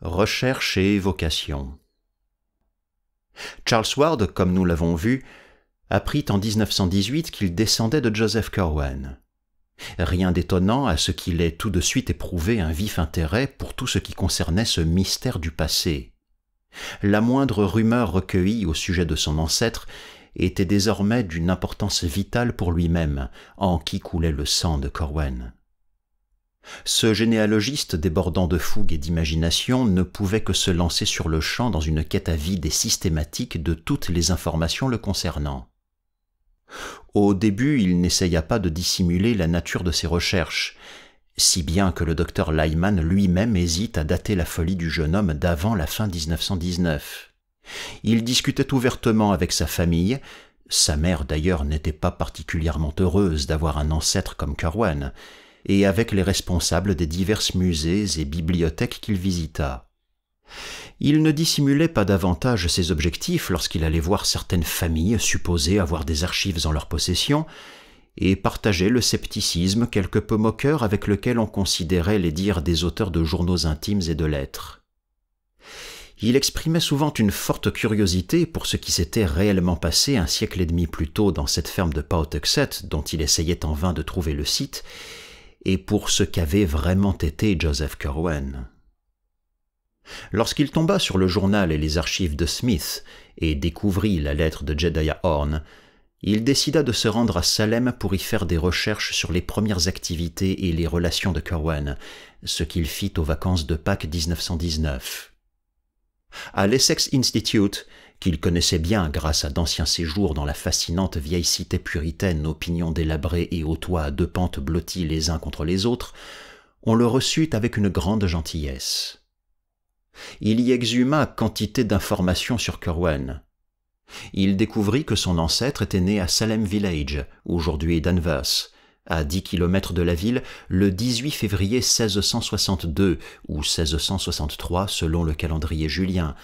Recherche et évocation. Charles Ward, comme nous l'avons vu, apprit en 1918 qu'il descendait de Joseph Curwen. Rien d'étonnant à ce qu'il ait tout de suite éprouvé un vif intérêt pour tout ce qui concernait ce mystère du passé. La moindre rumeur recueillie au sujet de son ancêtre était désormais d'une importance vitale pour lui-même, en qui coulait le sang de Curwen. Ce généalogiste débordant de fougue et d'imagination ne pouvait que se lancer sur le champ dans une quête avide et systématique de toutes les informations le concernant. Au début, il n'essaya pas de dissimuler la nature de ses recherches, si bien que le docteur Lyman lui-même hésite à dater la folie du jeune homme d'avant la fin 1919. Il discutait ouvertement avec sa famille. Sa mère d'ailleurs n'était pas particulièrement heureuse d'avoir un ancêtre comme Curwen, et avec les responsables des divers musées et bibliothèques qu'il visita. Il ne dissimulait pas davantage ses objectifs lorsqu'il allait voir certaines familles supposées avoir des archives en leur possession, et partageait le scepticisme quelque peu moqueur avec lequel on considérait les dires des auteurs de journaux intimes et de lettres. Il exprimait souvent une forte curiosité pour ce qui s'était réellement passé un siècle et demi plus tôt dans cette ferme de Pawtuxet dont il essayait en vain de trouver le site, et pour ce qu'avait vraiment été Joseph Curwen. Lorsqu'il tomba sur le journal et les archives de Smith et découvrit la lettre de Jedediah Horne, il décida de se rendre à Salem pour y faire des recherches sur les premières activités et les relations de Curwen, ce qu'il fit aux vacances de Pâques 1919. À l'Essex Institute, qu'il connaissait bien grâce à d'anciens séjours dans la fascinante vieille cité puritaine aux pignons délabrés et aux toits à deux pentes blottis les uns contre les autres, on le reçut avec une grande gentillesse. Il y exhuma quantité d'informations sur Curwen. Il découvrit que son ancêtre était né à Salem Village, aujourd'hui Danvers, à 10 kilomètres de la ville, le 18 février 1662 ou 1663 selon le calendrier julien,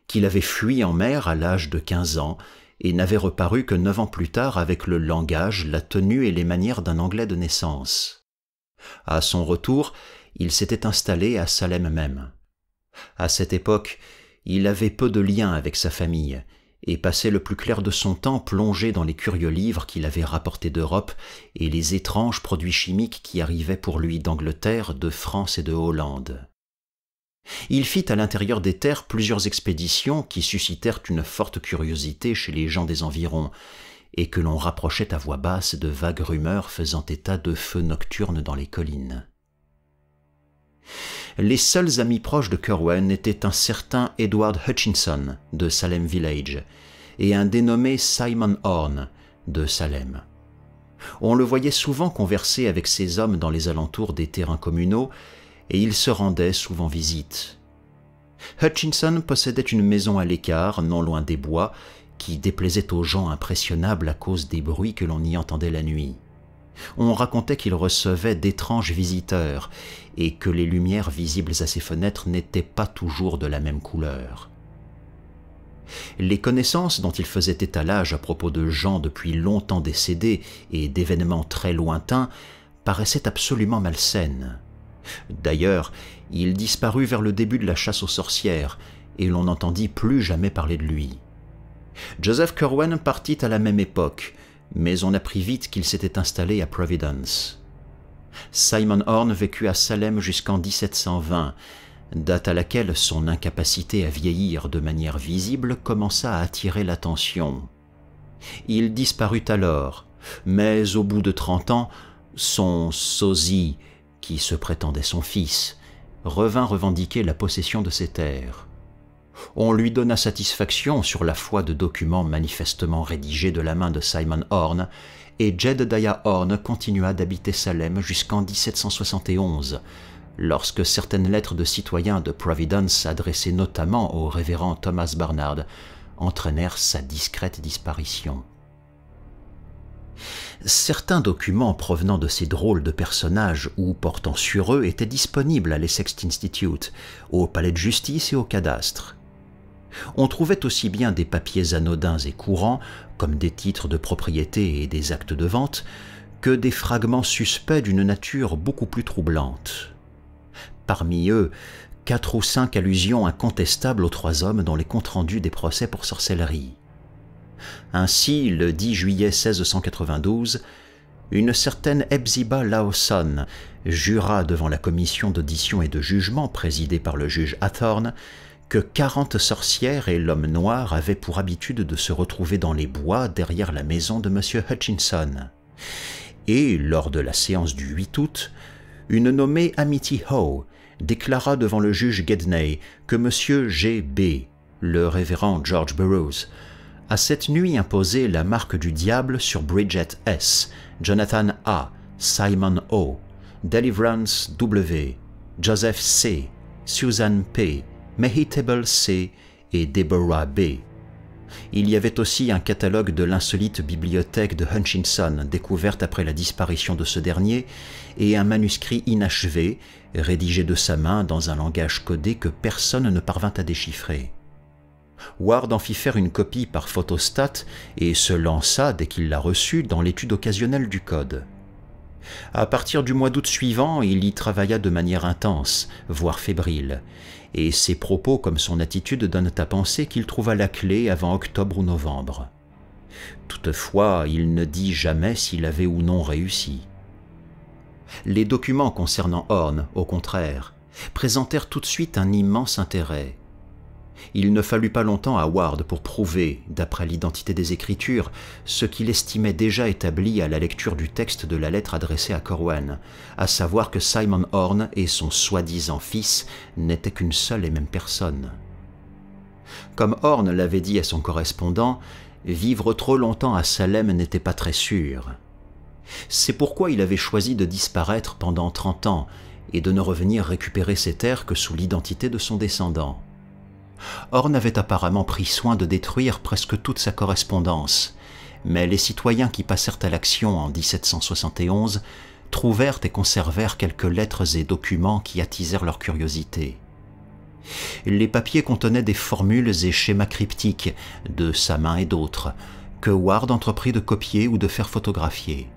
qu'il avait fui en mer à l'âge de 15 ans et n'avait reparu que 9 ans plus tard avec le langage, la tenue et les manières d'un Anglais de naissance. À son retour, il s'était installé à Salem même. À cette époque, il avait peu de liens avec sa famille et passait le plus clair de son temps plongé dans les curieux livres qu'il avait rapportés d'Europe et les étranges produits chimiques qui arrivaient pour lui d'Angleterre, de France et de Hollande. Il fit à l'intérieur des terres plusieurs expéditions qui suscitèrent une forte curiosité chez les gens des environs et que l'on rapprochait à voix basse de vagues rumeurs faisant état de feux nocturnes dans les collines. Les seuls amis proches de Curwen étaient un certain Edward Hutchinson de Salem Village et un dénommé Simon Horne de Salem. On le voyait souvent converser avec ces hommes dans les alentours des terrains communaux et il se rendait souvent visite. Hutchinson possédait une maison à l'écart, non loin des bois, qui déplaisait aux gens impressionnables à cause des bruits que l'on y entendait la nuit. On racontait qu'il recevait d'étranges visiteurs et que les lumières visibles à ses fenêtres n'étaient pas toujours de la même couleur. Les connaissances dont il faisait étalage à propos de gens depuis longtemps décédés et d'événements très lointains paraissaient absolument malsaines. D'ailleurs, il disparut vers le début de la chasse aux sorcières et l'on n'entendit plus jamais parler de lui. Joseph Curwen partit à la même époque, mais on apprit vite qu'il s'était installé à Providence. Simon Horne vécut à Salem jusqu'en 1720, date à laquelle son incapacité à vieillir de manière visible commença à attirer l'attention. Il disparut alors, mais au bout de 30 ans, son sosie, qui se prétendait son fils, revint revendiquer la possession de ses terres. On lui donna satisfaction sur la foi de documents manifestement rédigés de la main de Simon Horne, et Jedediah Horne continua d'habiter Salem jusqu'en 1771, lorsque certaines lettres de citoyens de Providence adressées notamment au révérend Thomas Barnard entraînèrent sa discrète disparition. Certains documents provenant de ces drôles de personnages ou portant sur eux étaient disponibles à l'Essex Institute, au palais de justice et au cadastre. On trouvait aussi bien des papiers anodins et courants, comme des titres de propriété et des actes de vente, que des fragments suspects d'une nature beaucoup plus troublante. Parmi eux, 4 ou 5 allusions incontestables aux 3 hommes dans les comptes rendus des procès pour sorcellerie. Ainsi, le 10 juillet 1692, une certaine Hepzibah Lawson jura devant la commission d'audition et de jugement présidée par le juge Hathorne que 40 sorcières et l'homme noir avaient pour habitude de se retrouver dans les bois derrière la maison de M. Hutchinson. Et, lors de la séance du 8 août, une nommée Amity Howe déclara devant le juge Gedney que M. G.B., le révérend George Burroughs, a cette nuit imposé la marque du diable sur Bridget S., Jonathan A., Simon O., Deliverance W., Joseph C., Susan P., Mehitable C. et Deborah B. Il y avait aussi un catalogue de l'insolite bibliothèque de Hutchinson, découverte après la disparition de ce dernier, et un manuscrit inachevé, rédigé de sa main dans un langage codé que personne ne parvint à déchiffrer. Ward en fit faire une copie par photostat et se lança, dès qu'il la reçut, dans l'étude occasionnelle du code. À partir du mois d'août suivant, il y travailla de manière intense, voire fébrile, et ses propos comme son attitude donnent à penser qu'il trouva la clé avant octobre ou novembre. Toutefois, il ne dit jamais s'il avait ou non réussi. Les documents concernant Horn, au contraire, présentèrent tout de suite un immense intérêt. Il ne fallut pas longtemps à Ward pour prouver, d'après l'identité des écritures, ce qu'il estimait déjà établi à la lecture du texte de la lettre adressée à Corwen, à savoir que Simon Horn et son soi-disant fils n'étaient qu'une seule et même personne. Comme Horn l'avait dit à son correspondant, vivre trop longtemps à Salem n'était pas très sûr. C'est pourquoi il avait choisi de disparaître pendant 30 ans et de ne revenir récupérer ses terres que sous l'identité de son descendant. Horn avait apparemment pris soin de détruire presque toute sa correspondance, mais les citoyens qui passèrent à l'action en 1771 trouvèrent et conservèrent quelques lettres et documents qui attisèrent leur curiosité. Les papiers contenaient des formules et schémas cryptiques, de sa main et d'autres, que Ward entreprit de copier ou de faire photographier.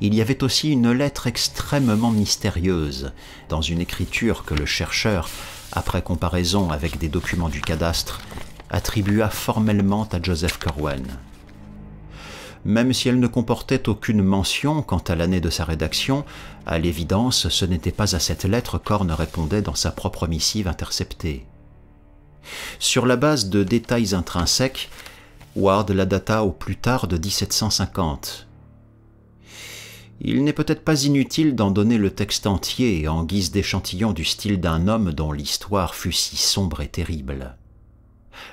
Il y avait aussi une lettre extrêmement mystérieuse, dans une écriture que le chercheur, après comparaison avec des documents du cadastre, attribua formellement à Joseph Corwen. Même si elle ne comportait aucune mention quant à l'année de sa rédaction, à l'évidence, ce n'était pas à cette lettre qu'Horn répondait dans sa propre missive interceptée. Sur la base de détails intrinsèques, Ward la data au plus tard de 1750. Il n'est peut-être pas inutile d'en donner le texte entier en guise d'échantillon du style d'un homme dont l'histoire fut si sombre et terrible.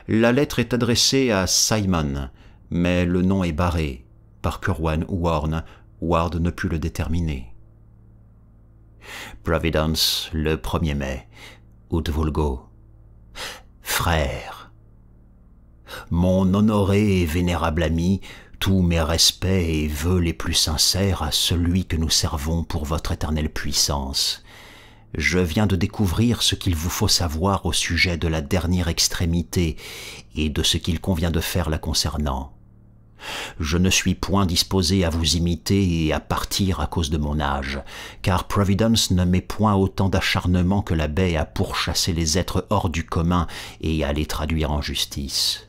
La lettre est adressée à Simon, mais le nom est barré. Par Corwen ou Horn, Ward ne put le déterminer. Providence, le 1er mai, ut vulgo. Frère, mon honoré et vénérable ami, tous mes respects et vœux les plus sincères à celui que nous servons pour votre éternelle puissance. Je viens de découvrir ce qu'il vous faut savoir au sujet de la dernière extrémité et de ce qu'il convient de faire la concernant. Je ne suis point disposé à vous imiter et à partir à cause de mon âge, car Providence ne met point autant d'acharnement que la baie à pourchasser les êtres hors du commun et à les traduire en justice.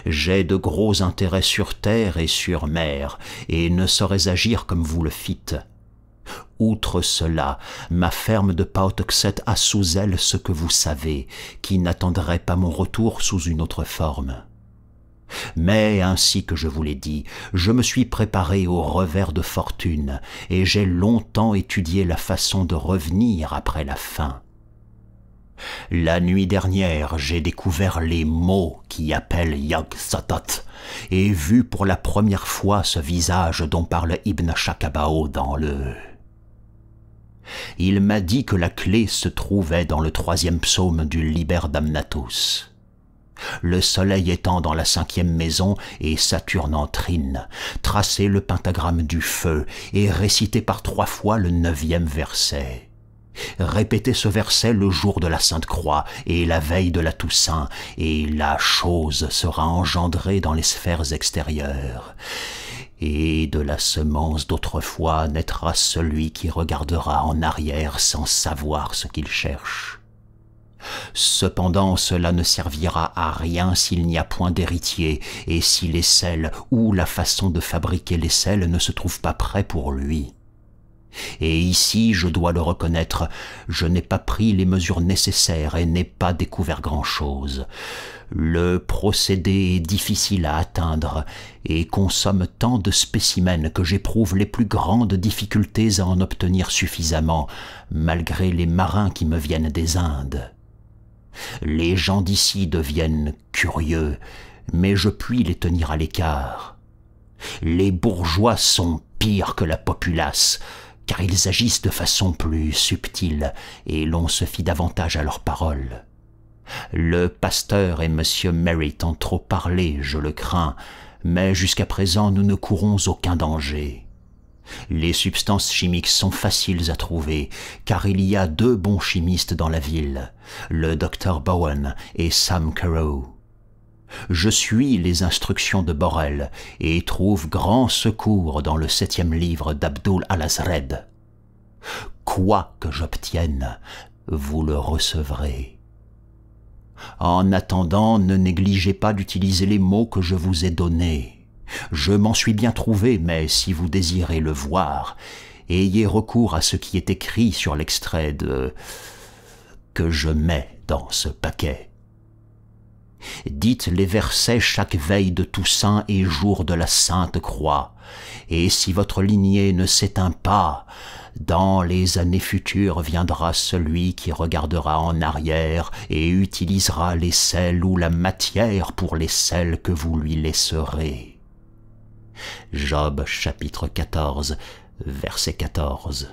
J'ai de gros intérêts sur terre et sur mer, et ne saurais agir comme vous le fîtes. Outre cela, ma ferme de Pawtuxet a sous elle ce que vous savez, qui n'attendrait pas mon retour sous une autre forme. Mais, ainsi que je vous l'ai dit, je me suis préparé au revers de fortune, et j'ai longtemps étudié la façon de revenir après la fin. La nuit dernière, j'ai découvert les mots qui appellent Yog-Sothoth et vu pour la première fois ce visage dont parle Ibn Shakabao dans le... Il m'a dit que la clé se trouvait dans le 3e psaume du Liber Damnatus. Le soleil étant dans la 5e maison et Saturne en trine, tracez le pentagramme du feu et récitez par 3 fois le 9e verset. Répétez ce verset le jour de la Sainte Croix et la veille de la Toussaint, et la chose sera engendrée dans les sphères extérieures. Et de la semence d'autrefois naîtra celui qui regardera en arrière sans savoir ce qu'il cherche. Cependant, cela ne servira à rien s'il n'y a point d'héritier, et si les sels ou la façon de fabriquer les sels ne se trouvent pas prêts pour lui. Et ici, je dois le reconnaître, je n'ai pas pris les mesures nécessaires et n'ai pas découvert grand-chose. Le procédé est difficile à atteindre et consomme tant de spécimens que j'éprouve les plus grandes difficultés à en obtenir suffisamment, malgré les marins qui me viennent des Indes. Les gens d'ici deviennent curieux, mais je puis les tenir à l'écart. Les bourgeois sont pires que la populace, car ils agissent de façon plus subtile et l'on se fie davantage à leurs paroles. Le pasteur et M. Merritt ont trop parlé, je le crains, mais jusqu'à présent nous ne courons aucun danger. Les substances chimiques sont faciles à trouver, car il y a 2 bons chimistes dans la ville, le Dr Bowen et Sam Carew. Je suis les instructions de Borel et trouve grand secours dans le 7e livre d'Abdul al-Azred. Quoi que j'obtienne, vous le recevrez. En attendant, ne négligez pas d'utiliser les mots que je vous ai donnés. Je m'en suis bien trouvé, mais si vous désirez le voir, ayez recours à ce qui est écrit sur l'extrait que je mets dans ce paquet. Dites les versets chaque veille de Toussaint et jour de la Sainte Croix, et si votre lignée ne s'éteint pas, dans les années futures viendra celui qui regardera en arrière et utilisera les sels ou la matière pour les sels que vous lui laisserez. Job chapitre 14, verset 14.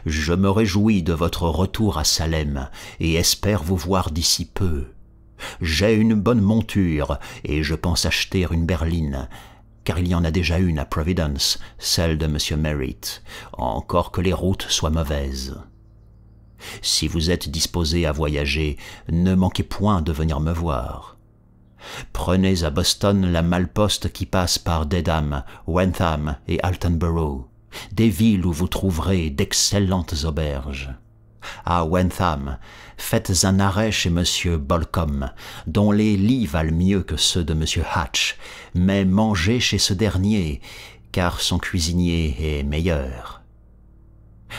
Je me réjouis de votre retour à Salem et espère vous voir d'ici peu. J'ai une bonne monture et je pense acheter une berline, car il y en a déjà une à Providence, celle de M. Merritt, encore que les routes soient mauvaises. Si vous êtes disposé à voyager, ne manquez point de venir me voir. Prenez à Boston la malle-poste qui passe par Dedham, Wentham et Altenborough, des villes où vous trouverez d'excellentes auberges. À Wentham, faites un arrêt chez M. Bolcom, dont les lits valent mieux que ceux de M. Hatch, mais mangez chez ce dernier, car son cuisinier est meilleur.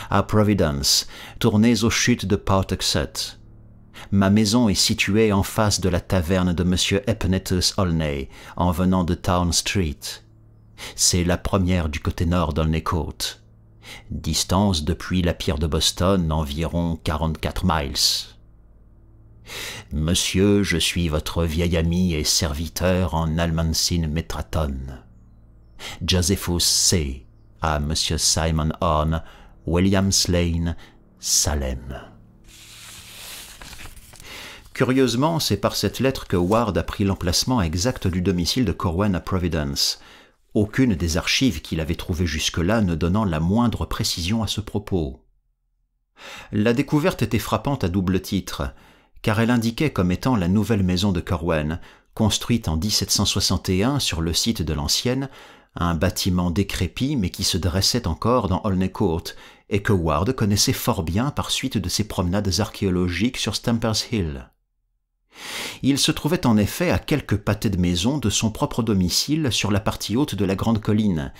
À Providence, tournez aux chutes de Pawtuxet. Ma maison est située en face de la taverne de M. Epenetus Olney, en venant de Town Street. C'est la première du côté nord d'Olney Court. Distance depuis la pierre de Boston, environ 44 miles. Monsieur, je suis votre vieil ami et serviteur en Almancin Metraton. Josephus C. à M. Simon Horn, Williams Lane, Salem. Curieusement, c'est par cette lettre que Ward a pris l'emplacement exact du domicile de Corwen à Providence. Aucune des archives qu'il avait trouvées jusque-là ne donnant la moindre précision à ce propos. La découverte était frappante à double titre, car elle indiquait comme étant la nouvelle maison de Corwen, construite en 1761 sur le site de l'ancienne, un bâtiment décrépit mais qui se dressait encore dans Olney Court, et que Ward connaissait fort bien par suite de ses promenades archéologiques sur Stamper's Hill. Il se trouvait en effet à quelques pâtés de maison de son propre domicile sur la partie haute de la grande colline,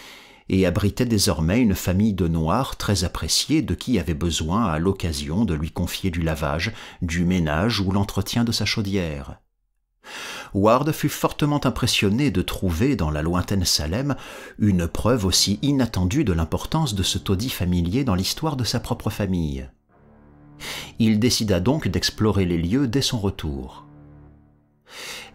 et abritait désormais une famille de Noirs très appréciés de qui avait besoin à l'occasion de lui confier du lavage, du ménage ou l'entretien de sa chaudière. Ward fut fortement impressionné de trouver dans la lointaine Salem une preuve aussi inattendue de l'importance de ce taudis familier dans l'histoire de sa propre famille. Il décida donc d'explorer les lieux dès son retour.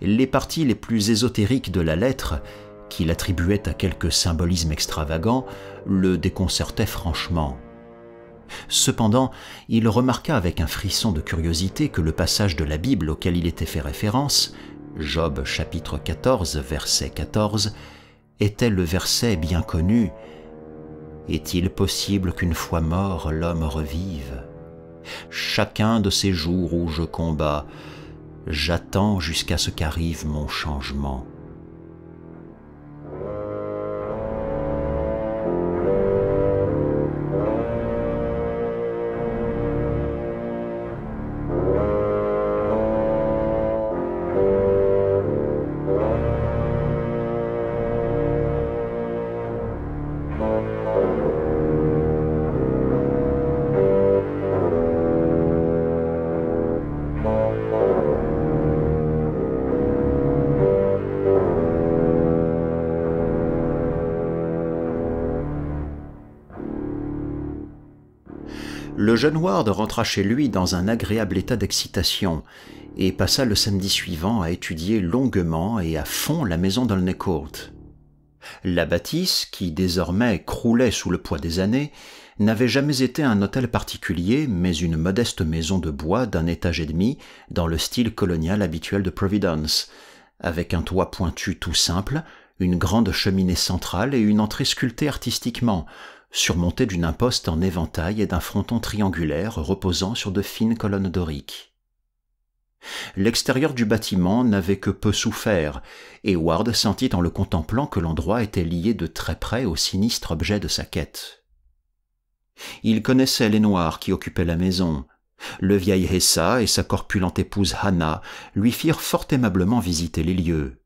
Les parties les plus ésotériques de la lettre, qu'il attribuait à quelque symbolisme extravagant, le déconcertaient franchement. Cependant, il remarqua avec un frisson de curiosité que le passage de la Bible auquel il était fait référence, Job chapitre 14, verset 14, était le verset bien connu Est-il possible qu'une fois mort, l'homme revive? Chacun de ces jours où je combats, j'attends jusqu'à ce qu'arrive mon changement. Le jeune Ward rentra chez lui dans un agréable état d'excitation et passa le samedi suivant à étudier longuement et à fond la maison d'Olney Court. La bâtisse, qui désormais croulait sous le poids des années, n'avait jamais été un hôtel particulier, mais une modeste maison de bois d'un étage et demi, dans le style colonial habituel de Providence, avec un toit pointu tout simple, une grande cheminée centrale et une entrée sculptée artistiquement, surmontée d'une imposte en éventail et d'un fronton triangulaire reposant sur de fines colonnes doriques. L'extérieur du bâtiment n'avait que peu souffert, et Ward sentit en le contemplant que l'endroit était lié de très près au sinistre objet de sa quête. Il connaissait les Noirs qui occupaient la maison. Le vieil Hessa et sa corpulente épouse Hannah lui firent fort aimablement visiter les lieux.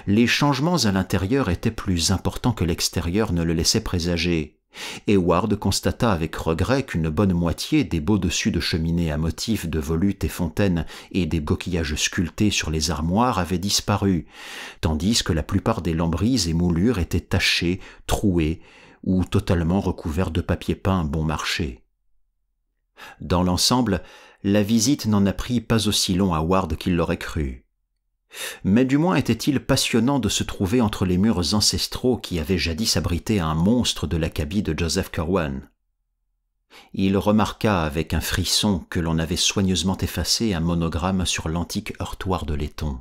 Les changements à l'intérieur étaient plus importants que l'extérieur ne le laissait présager, et Ward constata avec regret qu'une bonne moitié des beaux dessus de cheminée à motifs de volutes et fontaines et des coquillages sculptés sur les armoires avaient disparu, tandis que la plupart des lambris et moulures étaient tachés, troués ou totalement recouverts de papier peint bon marché. Dans l'ensemble, la visite n'en apprit pas aussi long à Ward qu'il l'aurait cru. Mais du moins était-il passionnant de se trouver entre les murs ancestraux qui avaient jadis abrité un monstre de l'acabit de Joseph Curwen. Il remarqua avec un frisson que l'on avait soigneusement effacé un monogramme sur l'antique heurtoir de laiton.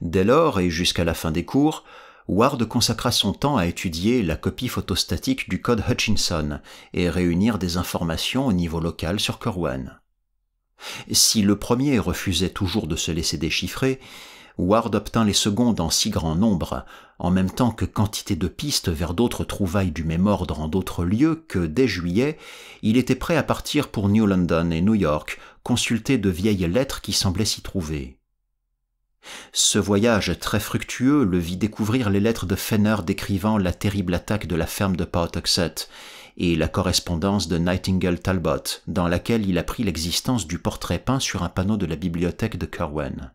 Dès lors et jusqu'à la fin des cours, Ward consacra son temps à étudier la copie photostatique du code Hutchinson et réunir des informations au niveau local sur Curwen. Si le premier refusait toujours de se laisser déchiffrer, Ward obtint les secondes en si grand nombre, en même temps que quantité de pistes vers d'autres trouvailles du même ordre en d'autres lieux que, dès juillet, il était prêt à partir pour New London et New York, consulter de vieilles lettres qui semblaient s'y trouver. Ce voyage très fructueux le vit découvrir les lettres de Fenner décrivant la terrible attaque de la ferme de Pawtuxet, et la correspondance de Nightingale Talbot, dans laquelle il apprit l'existence du portrait peint sur un panneau de la bibliothèque de Curwen.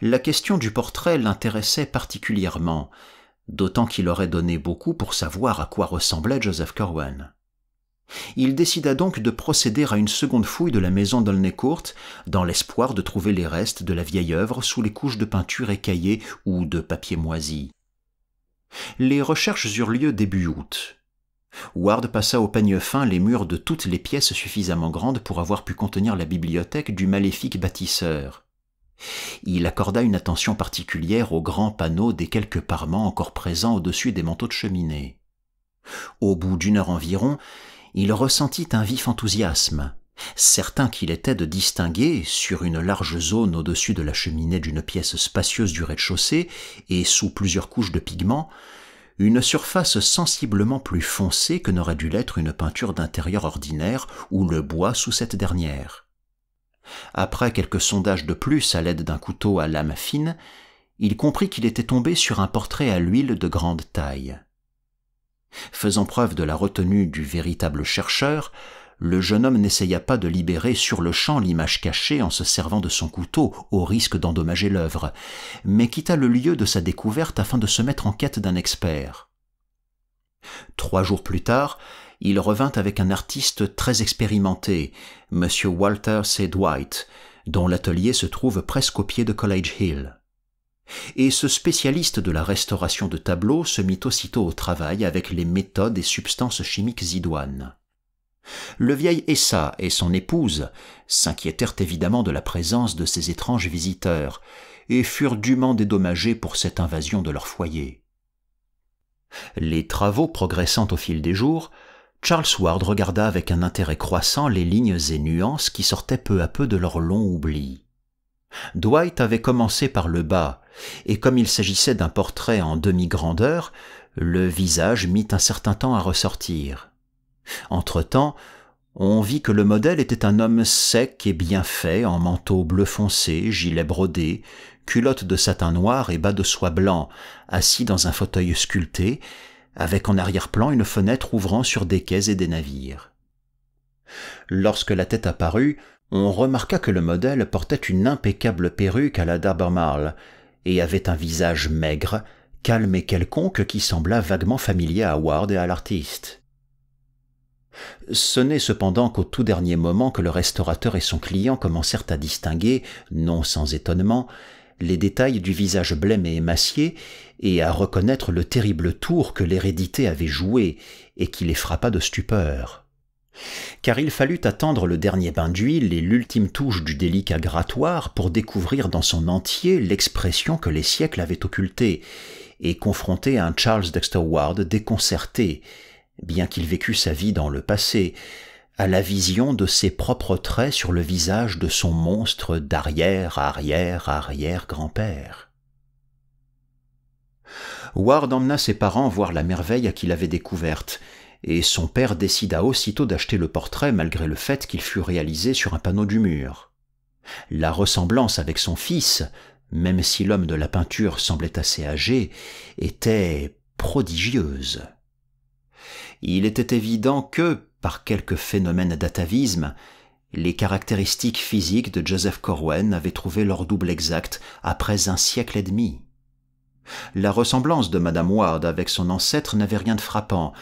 La question du portrait l'intéressait particulièrement, d'autant qu'il aurait donné beaucoup pour savoir à quoi ressemblait Joseph Curwen. Il décida donc de procéder à une seconde fouille de la maison d'Olney Court, dans l'espoir de trouver les restes de la vieille œuvre sous les couches de peinture écaillée ou de papier moisi. Les recherches eurent lieu début août. Ward passa au peigne fin les murs de toutes les pièces suffisamment grandes pour avoir pu contenir la bibliothèque du maléfique bâtisseur. Il accorda une attention particulière aux grands panneaux des quelques parements encore présents au-dessus des manteaux de cheminée. Au bout d'une heure environ, il ressentit un vif enthousiasme, certain qu'il était de distinguer, sur une large zone au-dessus de la cheminée d'une pièce spacieuse du rez-de-chaussée et sous plusieurs couches de pigments, une surface sensiblement plus foncée que n'aurait dû l'être une peinture d'intérieur ordinaire ou le bois sous cette dernière. Après quelques sondages de plus à l'aide d'un couteau à lame fine, il comprit qu'il était tombé sur un portrait à l'huile de grande taille. Faisant preuve de la retenue du véritable chercheur, le jeune homme n'essaya pas de libérer sur-le-champ l'image cachée en se servant de son couteau au risque d'endommager l'œuvre, mais quitta le lieu de sa découverte afin de se mettre en quête d'un expert. 3 jours plus tard, il revint avec un artiste très expérimenté, M. Walter C. Dwight, dont l'atelier se trouve presque au pied de College Hill. Et ce spécialiste de la restauration de tableaux se mit aussitôt au travail avec les méthodes et substances chimiques idoines. Le vieil Hessa et son épouse s'inquiétèrent évidemment de la présence de ces étranges visiteurs et furent dûment dédommagés pour cette invasion de leur foyer. Les travaux progressant au fil des jours, Charles Ward regarda avec un intérêt croissant les lignes et nuances qui sortaient peu à peu de leur long oubli. Dwight avait commencé par le bas, et comme il s'agissait d'un portrait en demi-grandeur, le visage mit un certain temps à ressortir. Entre-temps, on vit que le modèle était un homme sec et bien fait, en manteau bleu foncé, gilet brodé, culotte de satin noir et bas de soie blanc, assis dans un fauteuil sculpté, avec en arrière-plan une fenêtre ouvrant sur des quais et des navires. Lorsque la tête apparut, on remarqua que le modèle portait une impeccable perruque à la d'Albemarle et avait un visage maigre, calme et quelconque qui sembla vaguement familier à Ward et à l'artiste. Ce n'est cependant qu'au tout dernier moment que le restaurateur et son client commencèrent à distinguer, non sans étonnement, les détails du visage blême et émacié et à reconnaître le terrible tour que l'hérédité avait joué et qui les frappa de stupeur. Car il fallut attendre le dernier bain d'huile et l'ultime touche du délicat grattoir pour découvrir dans son entier l'expression que les siècles avaient occultée et confronter un Charles Dexter Ward déconcerté, bien qu'il vécût sa vie dans le passé, à la vision de ses propres traits sur le visage de son monstre d'arrière-arrière-arrière-grand-père. Ward emmena ses parents voir la merveille qu'il avait découverte, et son père décida aussitôt d'acheter le portrait malgré le fait qu'il fût réalisé sur un panneau du mur. La ressemblance avec son fils, même si l'homme de la peinture semblait assez âgé, était prodigieuse. Il était évident que, par quelque phénomène d'atavisme, les caractéristiques physiques de Joseph Corwen avaient trouvé leur double exact après un siècle et demi. La ressemblance de Madame Ward avec son ancêtre n'avait rien de frappant,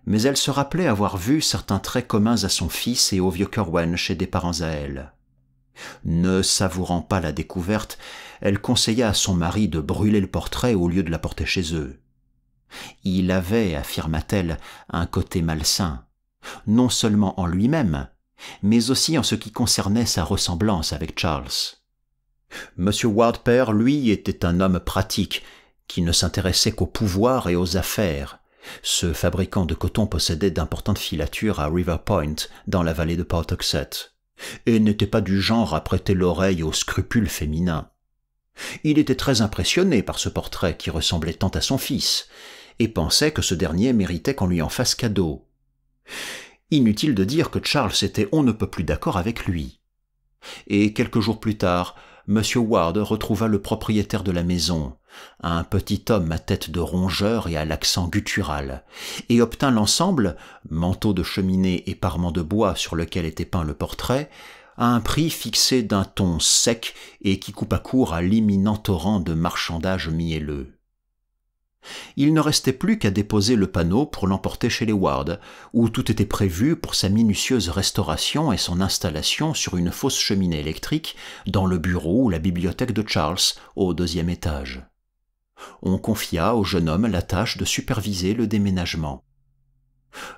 mais elle se rappelait avoir vu certains traits communs à son fils et au vieux Corwen chez des parents à elle. Ne savourant pas la découverte, elle conseilla à son mari de brûler le portrait au lieu de l'apporter chez eux. Il avait, affirma-t-elle, un côté malsain, non seulement en lui-même, mais aussi en ce qui concernait sa ressemblance avec Charles. M. Ward père, lui, était un homme pratique, qui ne s'intéressait qu'au pouvoir et aux affaires. Ce fabricant de coton possédait d'importantes filatures à River Point, dans la vallée de Pawtuxet, et n'était pas du genre à prêter l'oreille aux scrupules féminins. Il était très impressionné par ce portrait qui ressemblait tant à son fils, et pensait que ce dernier méritait qu'on lui en fasse cadeau. Inutile de dire que Charles était on ne peut plus d'accord avec lui. Et quelques jours plus tard, M. Ward retrouva le propriétaire de la maison, un petit homme à tête de rongeur et à l'accent guttural, et obtint l'ensemble, manteau de cheminée et parement de bois sur lequel était peint le portrait, à un prix fixé d'un ton sec et qui coupa court à l'imminent torrent de marchandages mielleux. Il ne restait plus qu'à déposer le panneau pour l'emporter chez les Ward, où tout était prévu pour sa minutieuse restauration et son installation sur une fausse cheminée électrique dans le bureau ou la bibliothèque de Charles, au 2e étage. On confia au jeune homme la tâche de superviser le déménagement.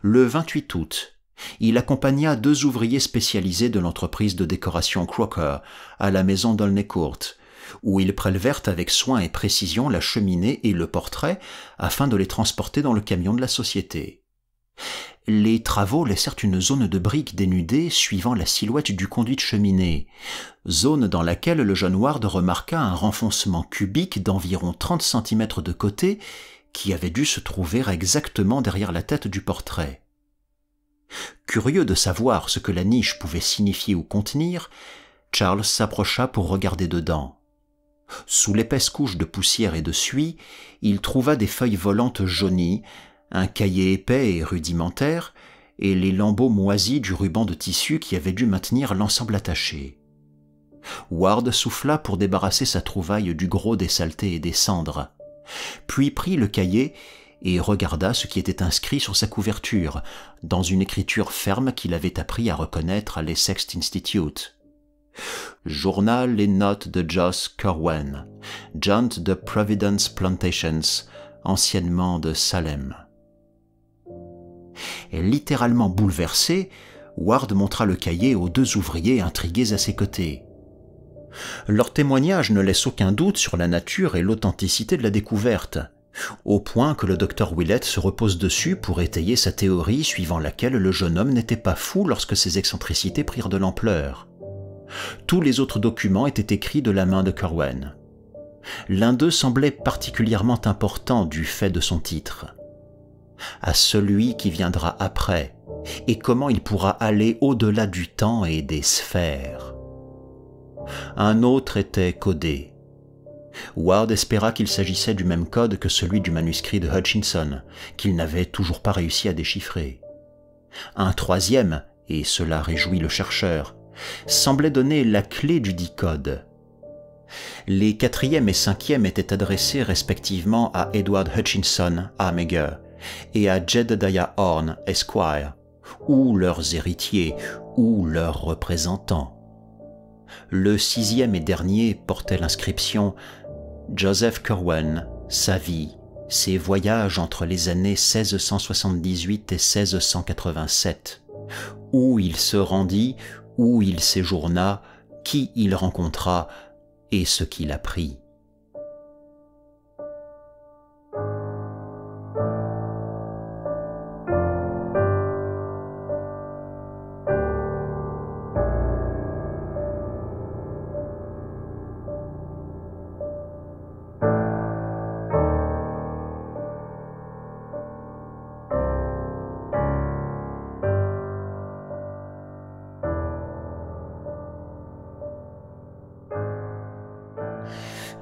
Le 28 août, il accompagna 2 ouvriers spécialisés de l'entreprise de décoration Crocker à la maison d'Aulnay-Court, où ils prélevèrent avec soin et précision la cheminée et le portrait afin de les transporter dans le camion de la société. Les travaux laissèrent une zone de briques dénudée suivant la silhouette du conduit de cheminée, zone dans laquelle le jeune Ward remarqua un renfoncement cubique d'environ 30 cm de côté qui avait dû se trouver exactement derrière la tête du portrait. Curieux de savoir ce que la niche pouvait signifier ou contenir, Charles s'approcha pour regarder dedans. Sous l'épaisse couche de poussière et de suie, il trouva des feuilles volantes jaunies, un cahier épais et rudimentaire, et les lambeaux moisis du ruban de tissu qui avait dû maintenir l'ensemble attaché. Ward souffla pour débarrasser sa trouvaille du gros des saletés et des cendres, puis prit le cahier et regarda ce qui était inscrit sur sa couverture, dans une écriture ferme qu'il avait appris à reconnaître à l'Essex Institute. Journal et notes de Jos Corwen, Gent de Providence Plantations, anciennement de Salem. Littéralement bouleversé, Ward montra le cahier aux 2 ouvriers intrigués à ses côtés. Leur témoignage ne laisse aucun doute sur la nature et l'authenticité de la découverte, au point que le docteur Willett se repose dessus pour étayer sa théorie suivant laquelle le jeune homme n'était pas fou lorsque ses excentricités prirent de l'ampleur. Tous les autres documents étaient écrits de la main de Corwen. L'un d'eux semblait particulièrement important du fait de son titre. À celui qui viendra après, et comment il pourra aller au-delà du temps et des sphères. Un autre était codé. Ward espéra qu'il s'agissait du même code que celui du manuscrit de Hutchinson, qu'il n'avait toujours pas réussi à déchiffrer. Un troisième, et cela réjouit le chercheur, semblait donner la clé du dit code. Les quatrième et cinquième étaient adressés respectivement à Edward Hutchinson, Armiger, et à Jedediah Horne, Esquire, ou leurs héritiers, ou leurs représentants. Le sixième et dernier portait l'inscription « Joseph Corwen, sa vie, ses voyages entre les années 1678 et 1687, où il se rendit, où il séjourna, qui il rencontra et ce qu'il apprit. »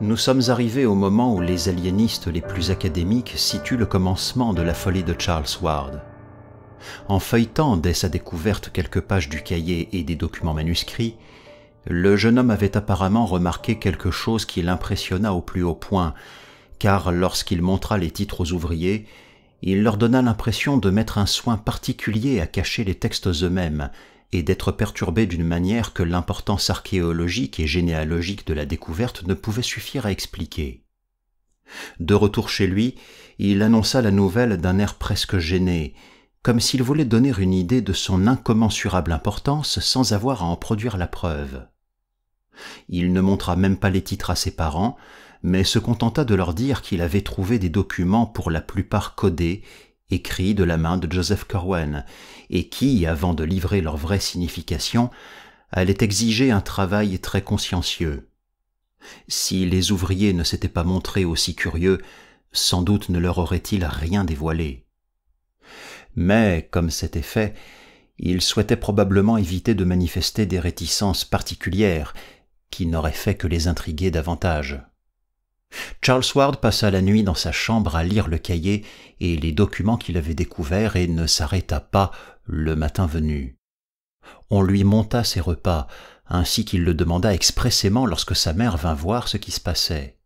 Nous sommes arrivés au moment où les aliénistes les plus académiques situent le commencement de la folie de Charles Ward. En feuilletant dès sa découverte quelques pages du cahier et des documents manuscrits, le jeune homme avait apparemment remarqué quelque chose qui l'impressionna au plus haut point, car lorsqu'il montra les titres aux ouvriers, il leur donna l'impression de mettre un soin particulier à cacher les textes eux-mêmes, et d'être perturbé d'une manière que l'importance archéologique et généalogique de la découverte ne pouvait suffire à expliquer. De retour chez lui, il annonça la nouvelle d'un air presque gêné, comme s'il voulait donner une idée de son incommensurable importance sans avoir à en produire la preuve. Il ne montra même pas les titres à ses parents, mais se contenta de leur dire qu'il avait trouvé des documents pour la plupart codés, écrits de la main de Joseph Corwen, et qui, avant de livrer leur vraie signification, allaient exiger un travail très consciencieux. Si les ouvriers ne s'étaient pas montrés aussi curieux, sans doute ne leur aurait-il rien dévoilé. Mais, comme c'était fait, ils souhaitaient probablement éviter de manifester des réticences particulières, qui n'auraient fait que les intriguer davantage. Charles Ward passa la nuit dans sa chambre à lire le cahier et les documents qu'il avait découverts et ne s'arrêta pas le matin venu. On lui monta ses repas, ainsi qu'il le demanda expressément lorsque sa mère vint voir ce qui se passait.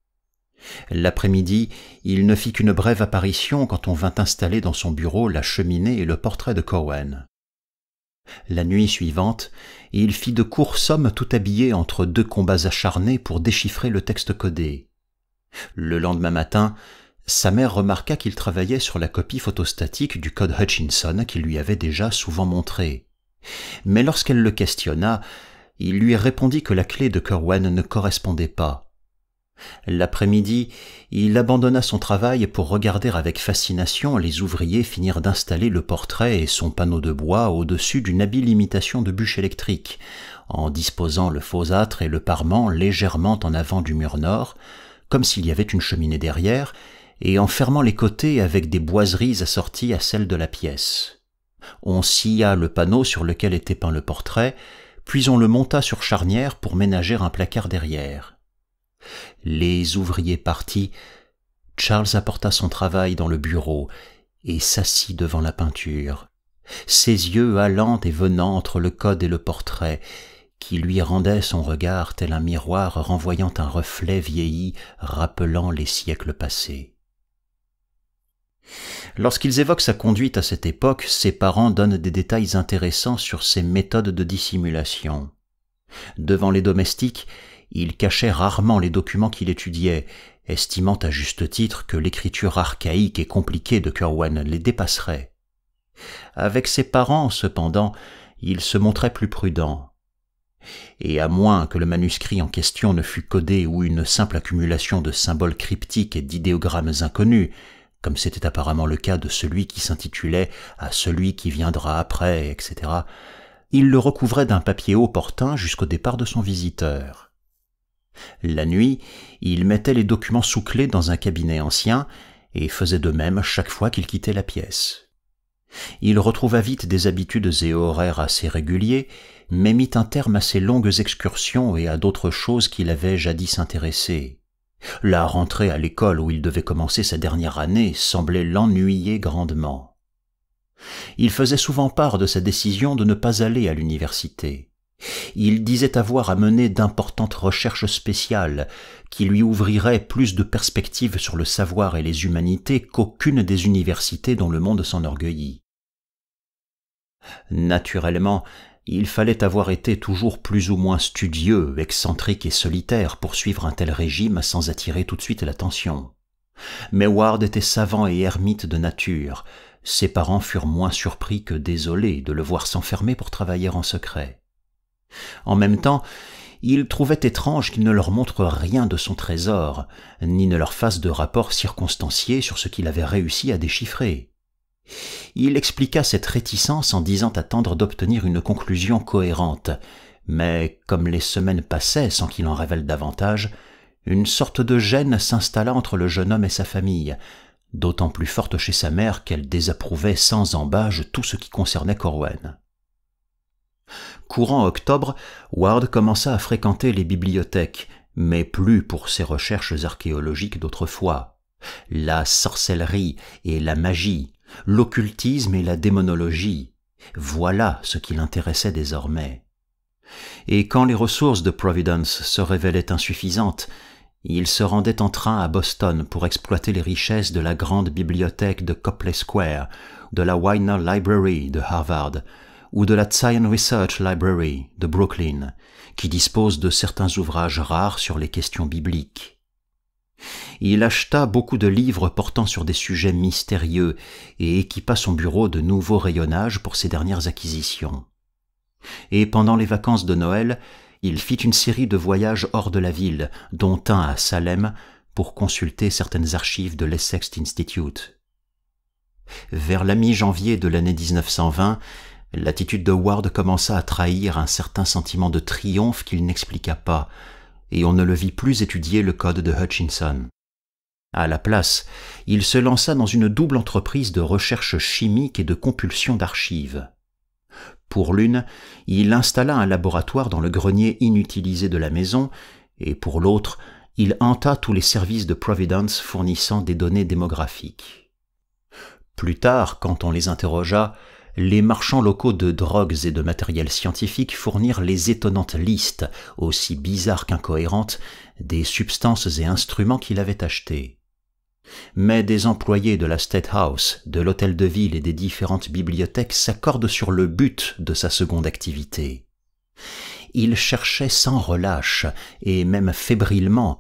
L'après-midi, il ne fit qu'une brève apparition quand on vint installer dans son bureau la cheminée et le portrait de Corwen. La nuit suivante, il fit de courts sommes tout habillés entre deux combats acharnés pour déchiffrer le texte codé. Le lendemain matin, sa mère remarqua qu'il travaillait sur la copie photostatique du code Hutchinson qu'il lui avait déjà souvent montré. Mais lorsqu'elle le questionna, il lui répondit que la clé de Corwen ne correspondait pas. L'après-midi, il abandonna son travail pour regarder avec fascination les ouvriers finir d'installer le portrait et son panneau de bois au-dessus d'une habile imitation de bûche électrique, en disposant le fauxâtre et le parement légèrement en avant du mur nord, comme s'il y avait une cheminée derrière, et en fermant les côtés avec des boiseries assorties à celles de la pièce. On scia le panneau sur lequel était peint le portrait, puis on le monta sur charnière pour ménager un placard derrière. Les ouvriers partis, Charles apporta son travail dans le bureau et s'assit devant la peinture, ses yeux allant et venant entre le code et le portrait, qui lui rendait son regard tel un miroir renvoyant un reflet vieilli rappelant les siècles passés. Lorsqu'ils évoquent sa conduite à cette époque, ses parents donnent des détails intéressants sur ses méthodes de dissimulation. Devant les domestiques, il cachait rarement les documents qu'il étudiait, estimant à juste titre que l'écriture archaïque et compliquée de Corwen les dépasserait. Avec ses parents, cependant, il se montrait plus prudent. Et à moins que le manuscrit en question ne fût codé ou une simple accumulation de symboles cryptiques et d'idéogrammes inconnus, comme c'était apparemment le cas de celui qui s'intitulait « À celui qui viendra après », etc., il le recouvrait d'un papier opportun jusqu'au départ de son visiteur. La nuit, il mettait les documents sous clé dans un cabinet ancien et faisait de même chaque fois qu'il quittait la pièce. Il retrouva vite des habitudes et horaires assez réguliers, mais mit un terme à ses longues excursions et à d'autres choses qui l'avaient jadis intéressé. La rentrée à l'école où il devait commencer sa dernière année semblait l'ennuyer grandement. Il faisait souvent part de sa décision de ne pas aller à l'université. Il disait avoir à mener d'importantes recherches spéciales qui lui ouvriraient plus de perspectives sur le savoir et les humanités qu'aucune des universités dont le monde s'enorgueillit. Naturellement, il fallait avoir été toujours plus ou moins studieux, excentrique et solitaire pour suivre un tel régime sans attirer tout de suite l'attention. Mais Ward était savant et ermite de nature. Ses parents furent moins surpris que désolés de le voir s'enfermer pour travailler en secret. En même temps, ils trouvaient étrange qu'il ne leur montre rien de son trésor, ni ne leur fasse de rapport circonstancié sur ce qu'il avait réussi à déchiffrer. Il expliqua cette réticence en disant attendre d'obtenir une conclusion cohérente, mais comme les semaines passaient sans qu'il en révèle davantage, une sorte de gêne s'installa entre le jeune homme et sa famille, d'autant plus forte chez sa mère qu'elle désapprouvait sans embâge tout ce qui concernait Corwen. Courant octobre, Ward commença à fréquenter les bibliothèques, mais plus pour ses recherches archéologiques d'autrefois. La sorcellerie et la magie, l'occultisme et la démonologie, voilà ce qui l'intéressait désormais. Et quand les ressources de Providence se révélaient insuffisantes, il se rendait en train à Boston pour exploiter les richesses de la grande bibliothèque de Copley Square, de la Widener Library de Harvard, ou de la Zion Research Library de Brooklyn, qui dispose de certains ouvrages rares sur les questions bibliques. Il acheta beaucoup de livres portant sur des sujets mystérieux et équipa son bureau de nouveaux rayonnages pour ses dernières acquisitions. Et pendant les vacances de Noël, il fit une série de voyages hors de la ville, dont un à Salem, pour consulter certaines archives de l'Essex Institute. Vers la mi-janvier de l'année 1920, l'attitude de Ward commença à trahir un certain sentiment de triomphe qu'il n'expliqua pas, et on ne le vit plus étudier le code de Hutchinson. À la place, il se lança dans une double entreprise de recherche chimique et de compulsion d'archives. Pour l'une, il installa un laboratoire dans le grenier inutilisé de la maison, et pour l'autre, il hanta tous les services de Providence fournissant des données démographiques. Plus tard, quand on les interrogea, les marchands locaux de drogues et de matériel scientifique fournirent les étonnantes listes, aussi bizarres qu'incohérentes, des substances et instruments qu'il avait achetés. Mais des employés de la State House, de l'hôtel de ville et des différentes bibliothèques s'accordent sur le but de sa seconde activité. Il cherchait sans relâche, et même fébrilement,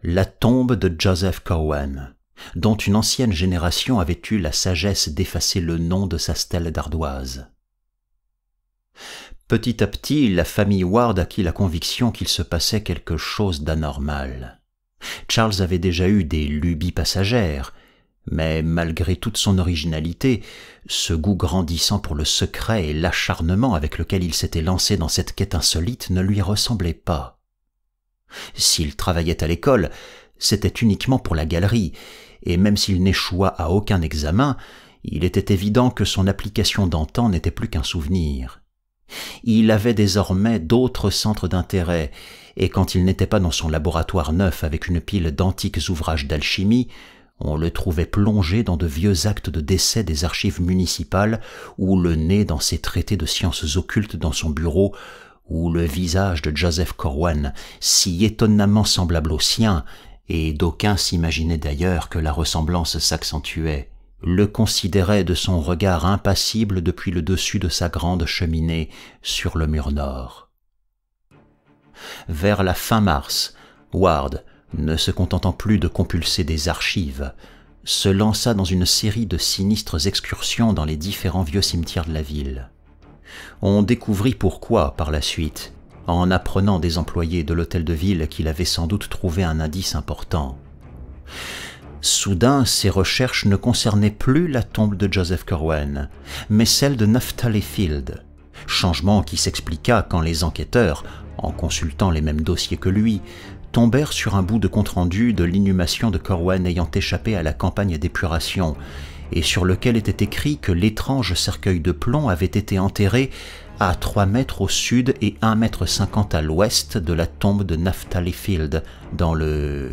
la tombe de Joseph Corwen, dont une ancienne génération avait eu la sagesse d'effacer le nom de sa stèle d'ardoise. Petit à petit, la famille Ward acquit la conviction qu'il se passait quelque chose d'anormal. Charles avait déjà eu des lubies passagères, mais malgré toute son originalité, ce goût grandissant pour le secret et l'acharnement avec lequel il s'était lancé dans cette quête insolite ne lui ressemblait pas. S'il travaillait à l'école, c'était uniquement pour la galerie, et même s'il n'échoua à aucun examen, il était évident que son application d'antan n'était plus qu'un souvenir. Il avait désormais d'autres centres d'intérêt, et quand il n'était pas dans son laboratoire neuf avec une pile d'antiques ouvrages d'alchimie, on le trouvait plongé dans de vieux actes de décès des archives municipales, ou le nez dans ses traités de sciences occultes dans son bureau, où le visage de Joseph Corwen, si étonnamment semblable au sien, et d'aucuns s'imaginaient d'ailleurs que la ressemblance s'accentuait, le considérait de son regard impassible depuis le dessus de sa grande cheminée sur le mur nord. Vers la fin mars, Ward, ne se contentant plus de compulser des archives, se lança dans une série de sinistres excursions dans les différents vieux cimetières de la ville. On découvrit pourquoi par la suite, en apprenant des employés de l'hôtel de ville qu'il avait sans doute trouvé un indice important. Soudain, ses recherches ne concernaient plus la tombe de Joseph Corwen, mais celle de Naphtali Field, changement qui s'expliqua quand les enquêteurs, en consultant les mêmes dossiers que lui, tombèrent sur un bout de compte-rendu de l'inhumation de Corwen ayant échappé à la campagne d'épuration, et sur lequel était écrit que l'étrange cercueil de plomb avait été enterré à 3 mètres au sud et 1,50 m à l'ouest de la tombe de Naphtali Field, dans le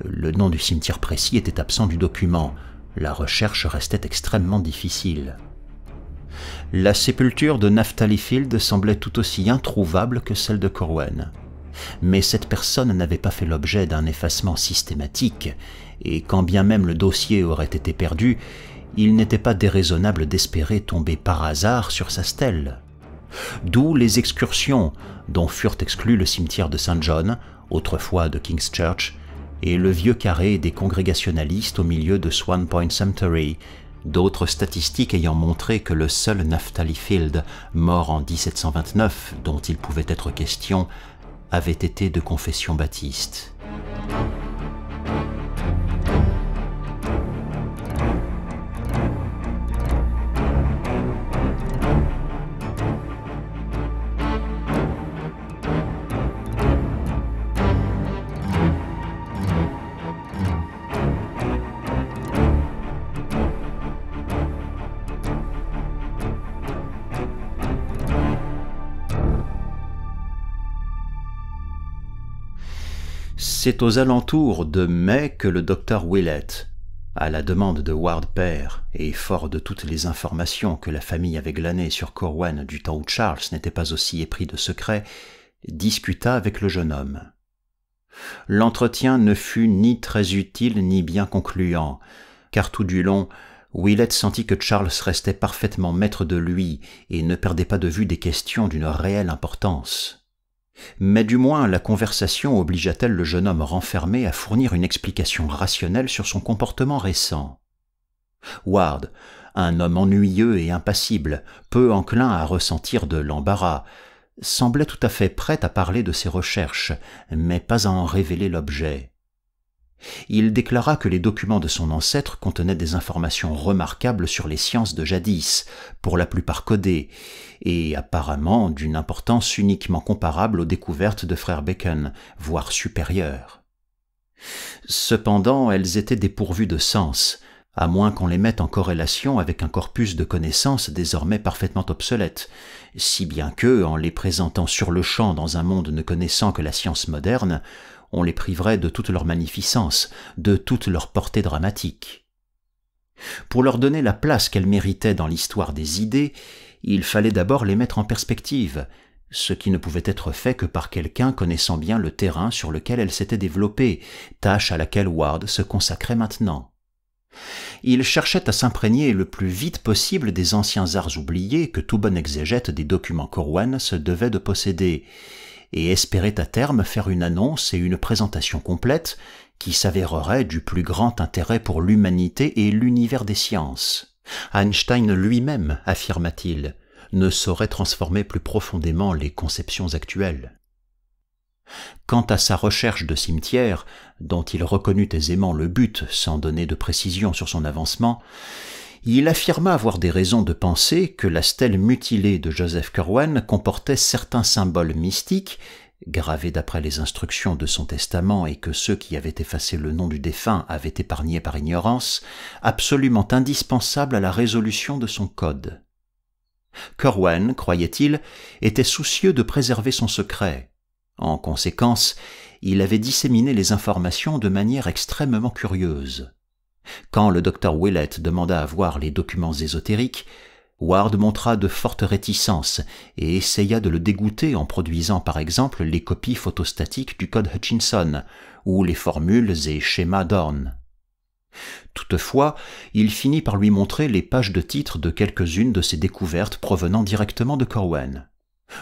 nom du cimetière précis était absent du document. La recherche restait extrêmement difficile. La sépulture de Naphtali Field semblait tout aussi introuvable que celle de Corwen. Mais cette personne n'avait pas fait l'objet d'un effacement systématique, et quand bien même le dossier aurait été perdu, il n'était pas déraisonnable d'espérer tomber par hasard sur sa stèle. D'où les excursions, dont furent exclus le cimetière de St. John, autrefois de King's Church, et le vieux carré des congrégationalistes au milieu de Swan Point Cemetery, d'autres statistiques ayant montré que le seul Naphtali Field, mort en 1729, dont il pouvait être question, avait été de confession baptiste. C'est aux alentours de mai que le docteur Willett, à la demande de Ward père et fort de toutes les informations que la famille avait glanées sur Corwen du temps où Charles n'était pas aussi épris de secrets, discuta avec le jeune homme. L'entretien ne fut ni très utile ni bien concluant, car tout du long, Willett sentit que Charles restait parfaitement maître de lui et ne perdait pas de vue des questions d'une réelle importance. Mais du moins la conversation obligea-t-elle le jeune homme renfermé à fournir une explication rationnelle sur son comportement récent. Ward, un homme ennuyeux et impassible, peu enclin à ressentir de l'embarras, semblait tout à fait prêt à parler de ses recherches, mais pas à en révéler l'objet. Il déclara que les documents de son ancêtre contenaient des informations remarquables sur les sciences de jadis, pour la plupart codées, et apparemment d'une importance uniquement comparable aux découvertes de frère Bacon, voire supérieures. Cependant, elles étaient dépourvues de sens, à moins qu'on les mette en corrélation avec un corpus de connaissances désormais parfaitement obsolète, si bien que, en les présentant sur le champ dans un monde ne connaissant que la science moderne, on les priverait de toute leur magnificence, de toute leur portée dramatique. Pour leur donner la place qu'elles méritaient dans l'histoire des idées, il fallait d'abord les mettre en perspective, ce qui ne pouvait être fait que par quelqu'un connaissant bien le terrain sur lequel elles s'étaient développées, tâche à laquelle Ward se consacrait maintenant. Il cherchait à s'imprégner le plus vite possible des anciens arts oubliés que tout bon exégète des documents Corwen se devait de posséder, et espérait à terme faire une annonce et une présentation complète qui s'avérerait du plus grand intérêt pour l'humanité et l'univers des sciences. Einstein lui-même, affirma-t-il, ne saurait transformer plus profondément les conceptions actuelles. Quant à sa recherche de cimetière, dont il reconnut aisément le but sans donner de précision sur son avancement, il affirma avoir des raisons de penser que la stèle mutilée de Joseph Corwen comportait certains symboles mystiques, gravés d'après les instructions de son testament et que ceux qui avaient effacé le nom du défunt avaient épargné par ignorance, absolument indispensables à la résolution de son code. Corwen, croyait-il, était soucieux de préserver son secret. En conséquence, il avait disséminé les informations de manière extrêmement curieuse. Quand le docteur Willett demanda à voir les documents ésotériques, Ward montra de fortes réticences et essaya de le dégoûter en produisant par exemple les copies photostatiques du code Hutchinson ou les formules et schémas d'Horn. Toutefois, il finit par lui montrer les pages de titre de quelques-unes de ses découvertes provenant directement de Corwen.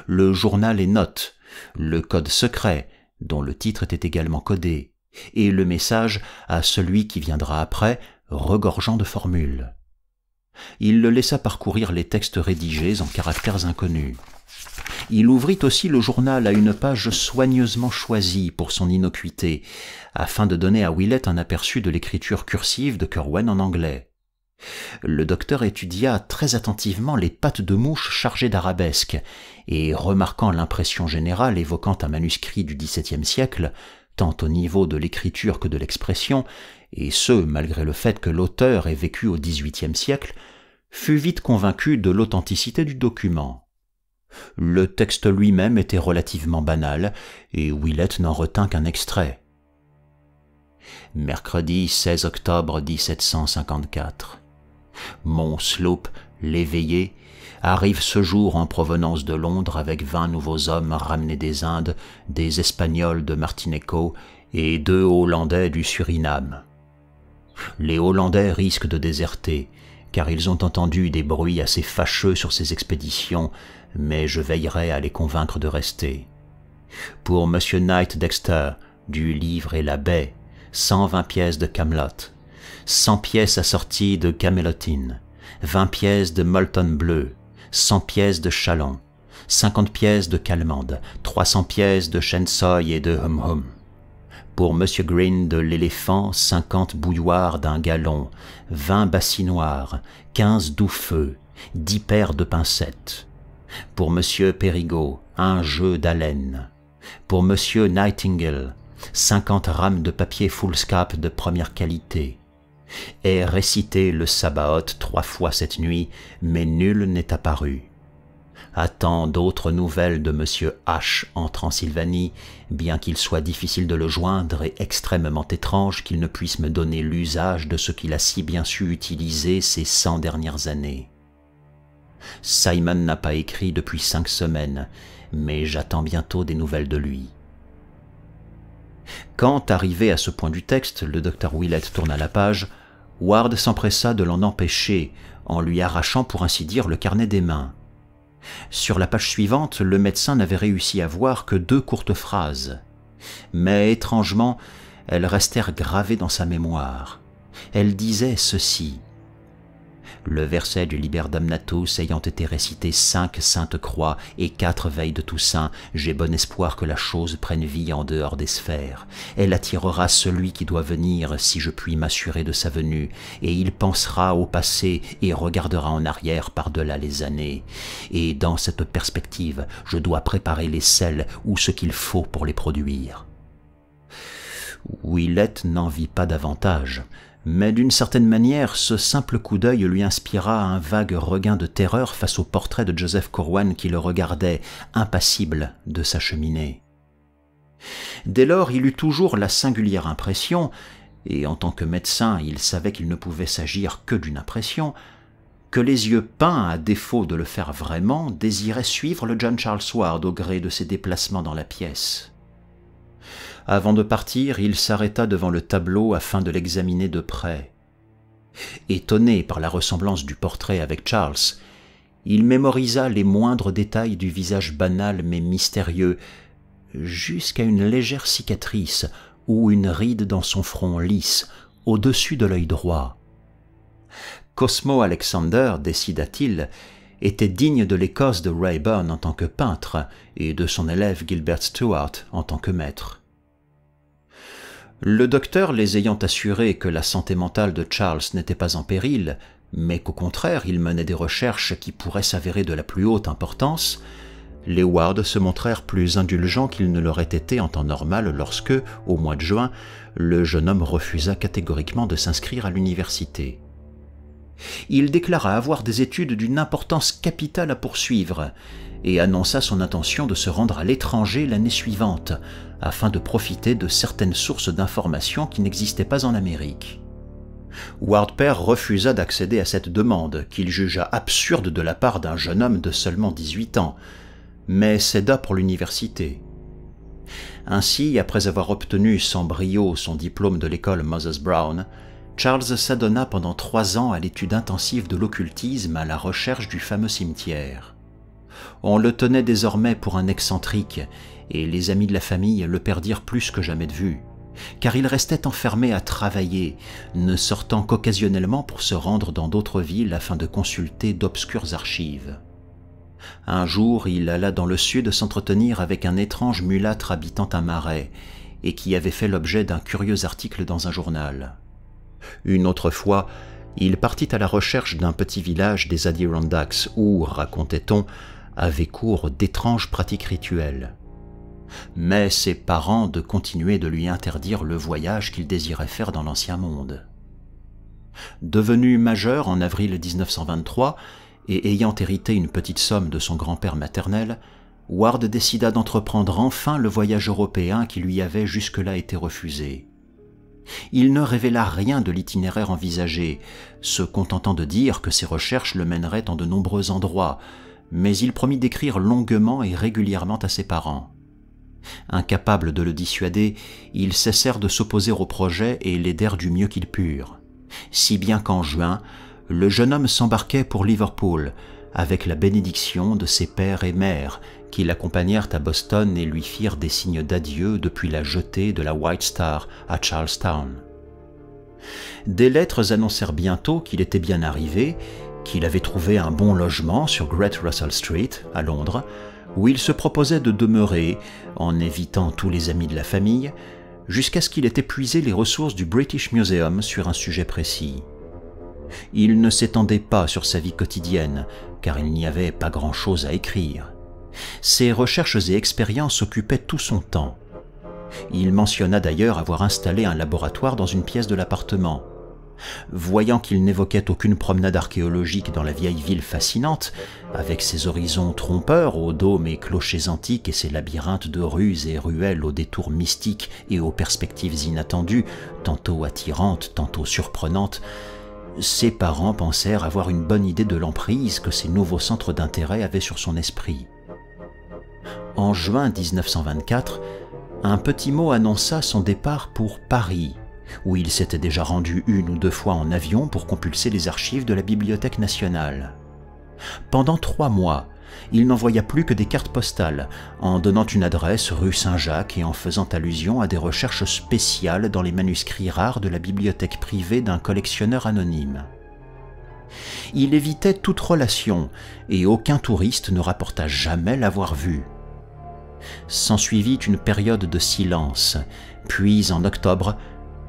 Le journal et notes, le code secret, dont le titre était également codé, et le message à celui qui viendra après, regorgeant de formules. Il le laissa parcourir les textes rédigés en caractères inconnus. Il ouvrit aussi le journal à une page soigneusement choisie pour son innocuité, afin de donner à Willett un aperçu de l'écriture cursive de Curwen en anglais. Le docteur étudia très attentivement les pattes de mouche chargées d'arabesques, et remarquant l'impression générale évoquant un manuscrit du XVIIe siècle, tant au niveau de l'écriture que de l'expression, et ce malgré le fait que l'auteur ait vécu au XVIIIe siècle, fut vite convaincu de l'authenticité du document. Le texte lui-même était relativement banal, et Willett n'en retint qu'un extrait. Mercredi 16 octobre 1754. Mon sloop, l'éveillé, arrive ce jour en provenance de Londres avec 20 nouveaux hommes ramenés des Indes, des Espagnols de Martineco et 2 Hollandais du Suriname. Les Hollandais risquent de déserter, car ils ont entendu des bruits assez fâcheux sur ces expéditions, mais je veillerai à les convaincre de rester. Pour M. Knight Dexter, du Livre et la Baie, 120 pièces de Camelot, 100 pièces assorties de camelotine, 20 pièces de Molton bleu, 100 pièces de Chalon, 50 pièces de Calmande, 300 pièces de Chensoy et de Hum-Hum. Pour M. Green de l'Éléphant, 50 bouilloires d'un gallon, 20 bassinoires, 15 doux-feux, 10 paires de pincettes. Pour M. Périgot, un jeu d'haleine. Pour M. Nightingale, 50 rames de papier foolscap de première qualité. Est récité le Sabaoth 3 fois cette nuit, mais nul n'est apparu. Attend d'autres nouvelles de M. H. en Transylvanie, bien qu'il soit difficile de le joindre et extrêmement étrange qu'il ne puisse me donner l'usage de ce qu'il a si bien su utiliser ces 100 dernières années. Simon n'a pas écrit depuis 5 semaines, mais j'attends bientôt des nouvelles de lui. Quand, arrivé à ce point du texte, le docteur Willett tourna la page, Ward s'empressa de l'en empêcher, en lui arrachant pour ainsi dire le carnet des mains. Sur la page suivante, le médecin n'avait réussi à voir que 2 courtes phrases. Mais étrangement, elles restèrent gravées dans sa mémoire. Elles disaient ceci. Le verset du Liber Damnatus ayant été récité 5 saintes croix et 4 veilles de Toussaint, j'ai bon espoir que la chose prenne vie en dehors des sphères. Elle attirera celui qui doit venir si je puis m'assurer de sa venue, et il pensera au passé et regardera en arrière par-delà les années. Et dans cette perspective, je dois préparer les sels ou ce qu'il faut pour les produire. Willett n'en vit pas davantage. Mais d'une certaine manière, ce simple coup d'œil lui inspira un vague regain de terreur face au portrait de Joseph Curwen qui le regardait, impassible, de sa cheminée. Dès lors, il eut toujours la singulière impression, et en tant que médecin, il savait qu'il ne pouvait s'agir que d'une impression, que les yeux peints, à défaut de le faire vraiment, désiraient suivre le John Charles Ward au gré de ses déplacements dans la pièce. Avant de partir, il s'arrêta devant le tableau afin de l'examiner de près. Étonné par la ressemblance du portrait avec Charles, il mémorisa les moindres détails du visage banal mais mystérieux, jusqu'à une légère cicatrice ou une ride dans son front lisse, au-dessus de l'œil droit. Cosmo Alexander, décida-t-il, était digne de l'Écosse de Raeburn en tant que peintre et de son élève Gilbert Stuart en tant que maître. Le docteur les ayant assurés que la santé mentale de Charles n'était pas en péril, mais qu'au contraire il menait des recherches qui pourraient s'avérer de la plus haute importance, les Ward se montrèrent plus indulgents qu'ils ne l'auraient été en temps normal lorsque, au mois de juin, le jeune homme refusa catégoriquement de s'inscrire à l'université. Il déclara avoir des études d'une importance capitale à poursuivre et annonça son intention de se rendre à l'étranger l'année suivante afin de profiter de certaines sources d'informations qui n'existaient pas en Amérique. Ward père refusa d'accéder à cette demande qu'il jugea absurde de la part d'un jeune homme de seulement 18 ans, mais céda pour l'université. Ainsi, après avoir obtenu sans brio son diplôme de l'école Moses Brown, Charles s'adonna pendant 3 ans à l'étude intensive de l'occultisme à la recherche du fameux cimetière. On le tenait désormais pour un excentrique, et les amis de la famille le perdirent plus que jamais de vue, car il restait enfermé à travailler, ne sortant qu'occasionnellement pour se rendre dans d'autres villes afin de consulter d'obscures archives. Un jour, il alla dans le sud s'entretenir avec un étrange mulâtre habitant un marais, et qui avait fait l'objet d'un curieux article dans un journal. Une autre fois, il partit à la recherche d'un petit village des Adirondacks où, racontait-on, avaient cours d'étranges pratiques rituelles. Mais ses parents de continuer de lui interdire le voyage qu'il désirait faire dans l'ancien monde. Devenu majeur en avril 1923 et ayant hérité une petite somme de son grand-père maternel, Ward décida d'entreprendre enfin le voyage européen qui lui avait jusque-là été refusé. Il ne révéla rien de l'itinéraire envisagé, se contentant de dire que ses recherches le mèneraient en de nombreux endroits, mais il promit d'écrire longuement et régulièrement à ses parents. Incapables de le dissuader, ils cessèrent de s'opposer au projet et l'aidèrent du mieux qu'ils purent. Si bien qu'en juin, le jeune homme s'embarquait pour Liverpool, avec la bénédiction de ses pères et mères, qui l'accompagnèrent à Boston et lui firent des signes d'adieu depuis la jetée de la White Star à Charlestown. Des lettres annoncèrent bientôt qu'il était bien arrivé, qu'il avait trouvé un bon logement sur Great Russell Street, à Londres, où il se proposait de demeurer, en évitant tous les amis de la famille, jusqu'à ce qu'il ait épuisé les ressources du British Museum sur un sujet précis. Il ne s'étendait pas sur sa vie quotidienne, car il n'y avait pas grand-chose à écrire. Ses recherches et expériences occupaient tout son temps. Il mentionna d'ailleurs avoir installé un laboratoire dans une pièce de l'appartement. Voyant qu'il n'évoquait aucune promenade archéologique dans la vieille ville fascinante, avec ses horizons trompeurs aux dômes et clochers antiques et ses labyrinthes de rues et ruelles aux détours mystiques et aux perspectives inattendues, tantôt attirantes, tantôt surprenantes, ses parents pensèrent avoir une bonne idée de l'emprise que ces nouveaux centres d'intérêt avaient sur son esprit. En juin 1924, un petit mot annonça son départ pour Paris, où il s'était déjà rendu une ou deux fois en avion pour compulser les archives de la Bibliothèque nationale. Pendant 3 mois, il n'envoya plus que des cartes postales, en donnant une adresse rue Saint-Jacques et en faisant allusion à des recherches spéciales dans les manuscrits rares de la bibliothèque privée d'un collectionneur anonyme. Il évitait toute relation, et aucun touriste ne rapporta jamais l'avoir vu. S'ensuivit une période de silence, puis en octobre,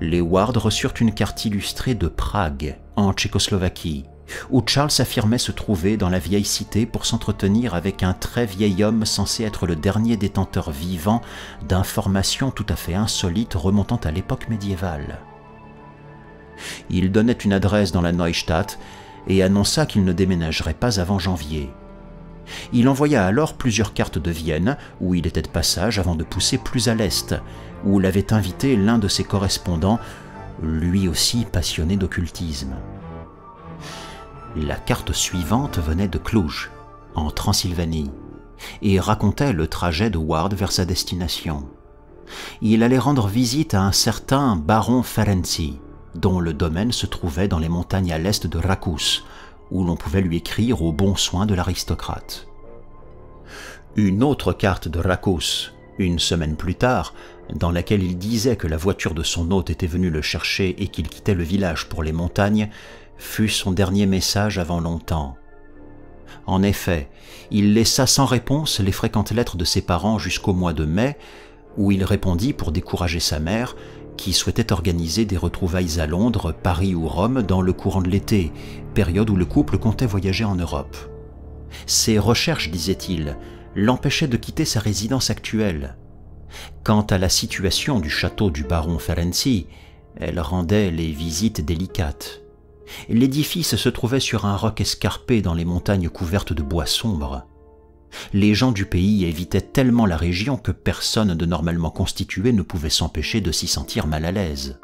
les Ward reçurent une carte illustrée de Prague, en Tchécoslovaquie, où Charles affirmait se trouver dans la vieille cité pour s'entretenir avec un très vieil homme censé être le dernier détenteur vivant d'informations tout à fait insolites remontant à l'époque médiévale. Il donnait une adresse dans la Neustadt et annonça qu'il ne déménagerait pas avant janvier. Il envoya alors plusieurs cartes de Vienne, où il était de passage avant de pousser plus à l'est, où l'avait invité l'un de ses correspondants, lui aussi passionné d'occultisme. La carte suivante venait de Cluj, en Transylvanie, et racontait le trajet de Ward vers sa destination. Il allait rendre visite à un certain baron Ferenczi, dont le domaine se trouvait dans les montagnes à l'est de Rakous, où l'on pouvait lui écrire au bon soin de l'aristocrate. Une autre carte de Rakous, une semaine plus tard, dans laquelle il disait que la voiture de son hôte était venue le chercher et qu'il quittait le village pour les montagnes, fut son dernier message avant longtemps. En effet, il laissa sans réponse les fréquentes lettres de ses parents jusqu'au mois de mai, où il répondit pour décourager sa mère, qui souhaitait organiser des retrouvailles à Londres, Paris ou Rome dans le courant de l'été, période où le couple comptait voyager en Europe. Ses recherches, disait-il, l'empêchaient de quitter sa résidence actuelle. Quant à la situation du château du baron Ferenczi, elle rendait les visites délicates. L'édifice se trouvait sur un roc escarpé dans les montagnes couvertes de bois sombres. Les gens du pays évitaient tellement la région que personne de normalement constitué ne pouvait s'empêcher de s'y sentir mal à l'aise.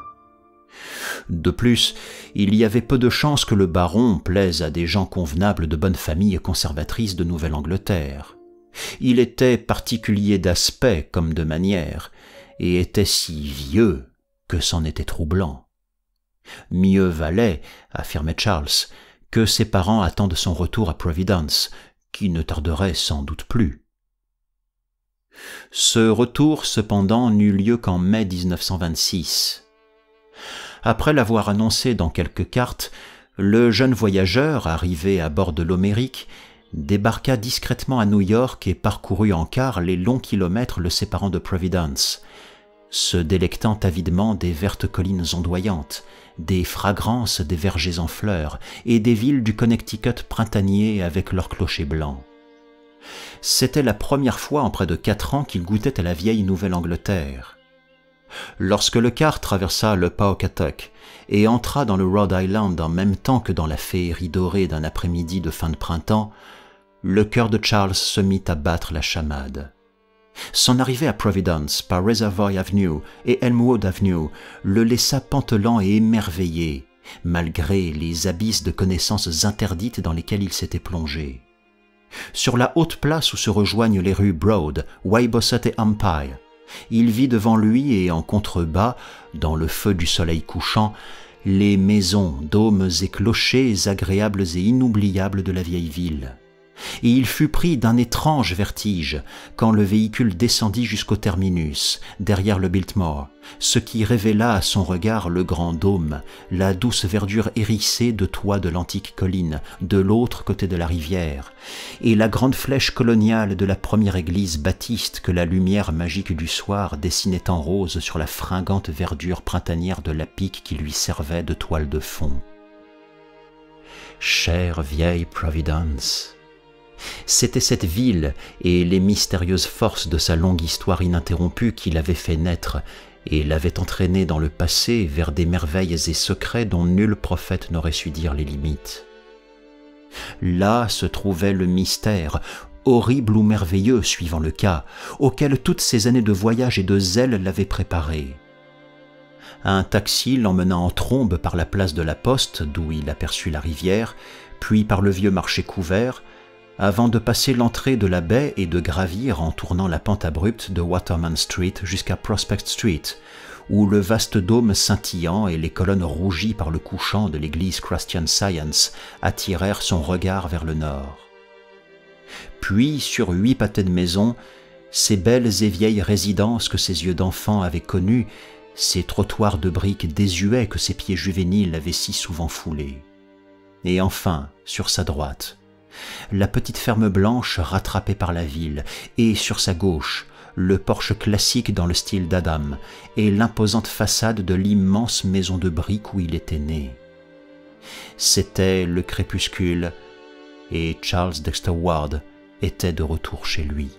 De plus, il y avait peu de chances que le baron plaise à des gens convenables de bonne famille conservatrice de Nouvelle-Angleterre. Il était particulier d'aspect comme de manière, et était si vieux que c'en était troublant. Mieux valait, affirmait Charles, que ses parents attendent son retour à Providence, qui ne tarderait sans doute plus. Ce retour, cependant, n'eut lieu qu'en mai 1926. Après l'avoir annoncé dans quelques cartes, le jeune voyageur, arrivé à bord de l'Homérique, débarqua discrètement à New York et parcourut en car les longs kilomètres le séparant de Providence, se délectant avidement des vertes collines ondoyantes, des fragrances des vergers en fleurs et des villes du Connecticut printanier avec leurs clochers blancs. C'était la première fois en près de 4 ans qu'il goûtait à la vieille Nouvelle-Angleterre. Lorsque le car traversa le Pawcatuck et entra dans le Rhode Island en même temps que dans la féerie dorée d'un après-midi de fin de printemps, le cœur de Charles se mit à battre la chamade. Son arrivée à Providence par Reservoir Avenue et Elmwood Avenue le laissa pantelant et émerveillé, malgré les abysses de connaissances interdites dans lesquels il s'était plongé. Sur la haute place où se rejoignent les rues Broad, Weybosset et Empire, il vit devant lui et en contrebas, dans le feu du soleil couchant, les maisons, dômes et clochers agréables et inoubliables de la vieille ville. Et il fut pris d'un étrange vertige quand le véhicule descendit jusqu'au terminus, derrière le Biltmore, ce qui révéla à son regard le grand dôme, la douce verdure hérissée de toits de l'antique colline, de l'autre côté de la rivière, et la grande flèche coloniale de la première église baptiste que la lumière magique du soir dessinait en rose sur la fringante verdure printanière de la pique qui lui servait de toile de fond. Chère vieille Providence! C'était cette ville et les mystérieuses forces de sa longue histoire ininterrompue qui l'avaient fait naître et l'avaient entraîné dans le passé vers des merveilles et secrets dont nul prophète n'aurait su dire les limites. Là se trouvait le mystère, horrible ou merveilleux suivant le cas, auquel toutes ces années de voyage et de zèle l'avaient préparé. Un taxi l'emmena en trombe par la place de la Poste, d'où il aperçut la rivière, puis par le vieux marché couvert, avant de passer l'entrée de la baie et de gravir en tournant la pente abrupte de Waterman Street jusqu'à Prospect Street, où le vaste dôme scintillant et les colonnes rougies par le couchant de l'église Christian Science attirèrent son regard vers le nord. Puis, sur 8 pâtés de maisons, ces belles et vieilles résidences que ses yeux d'enfant avaient connues, ces trottoirs de briques désuets que ses pieds juvéniles avaient si souvent foulés. Et enfin, sur sa droite, la petite ferme blanche rattrapée par la ville, et sur sa gauche, le porche classique dans le style d'Adam, et l'imposante façade de l'immense maison de briques où il était né. C'était le crépuscule, et Charles Dexter Ward était de retour chez lui.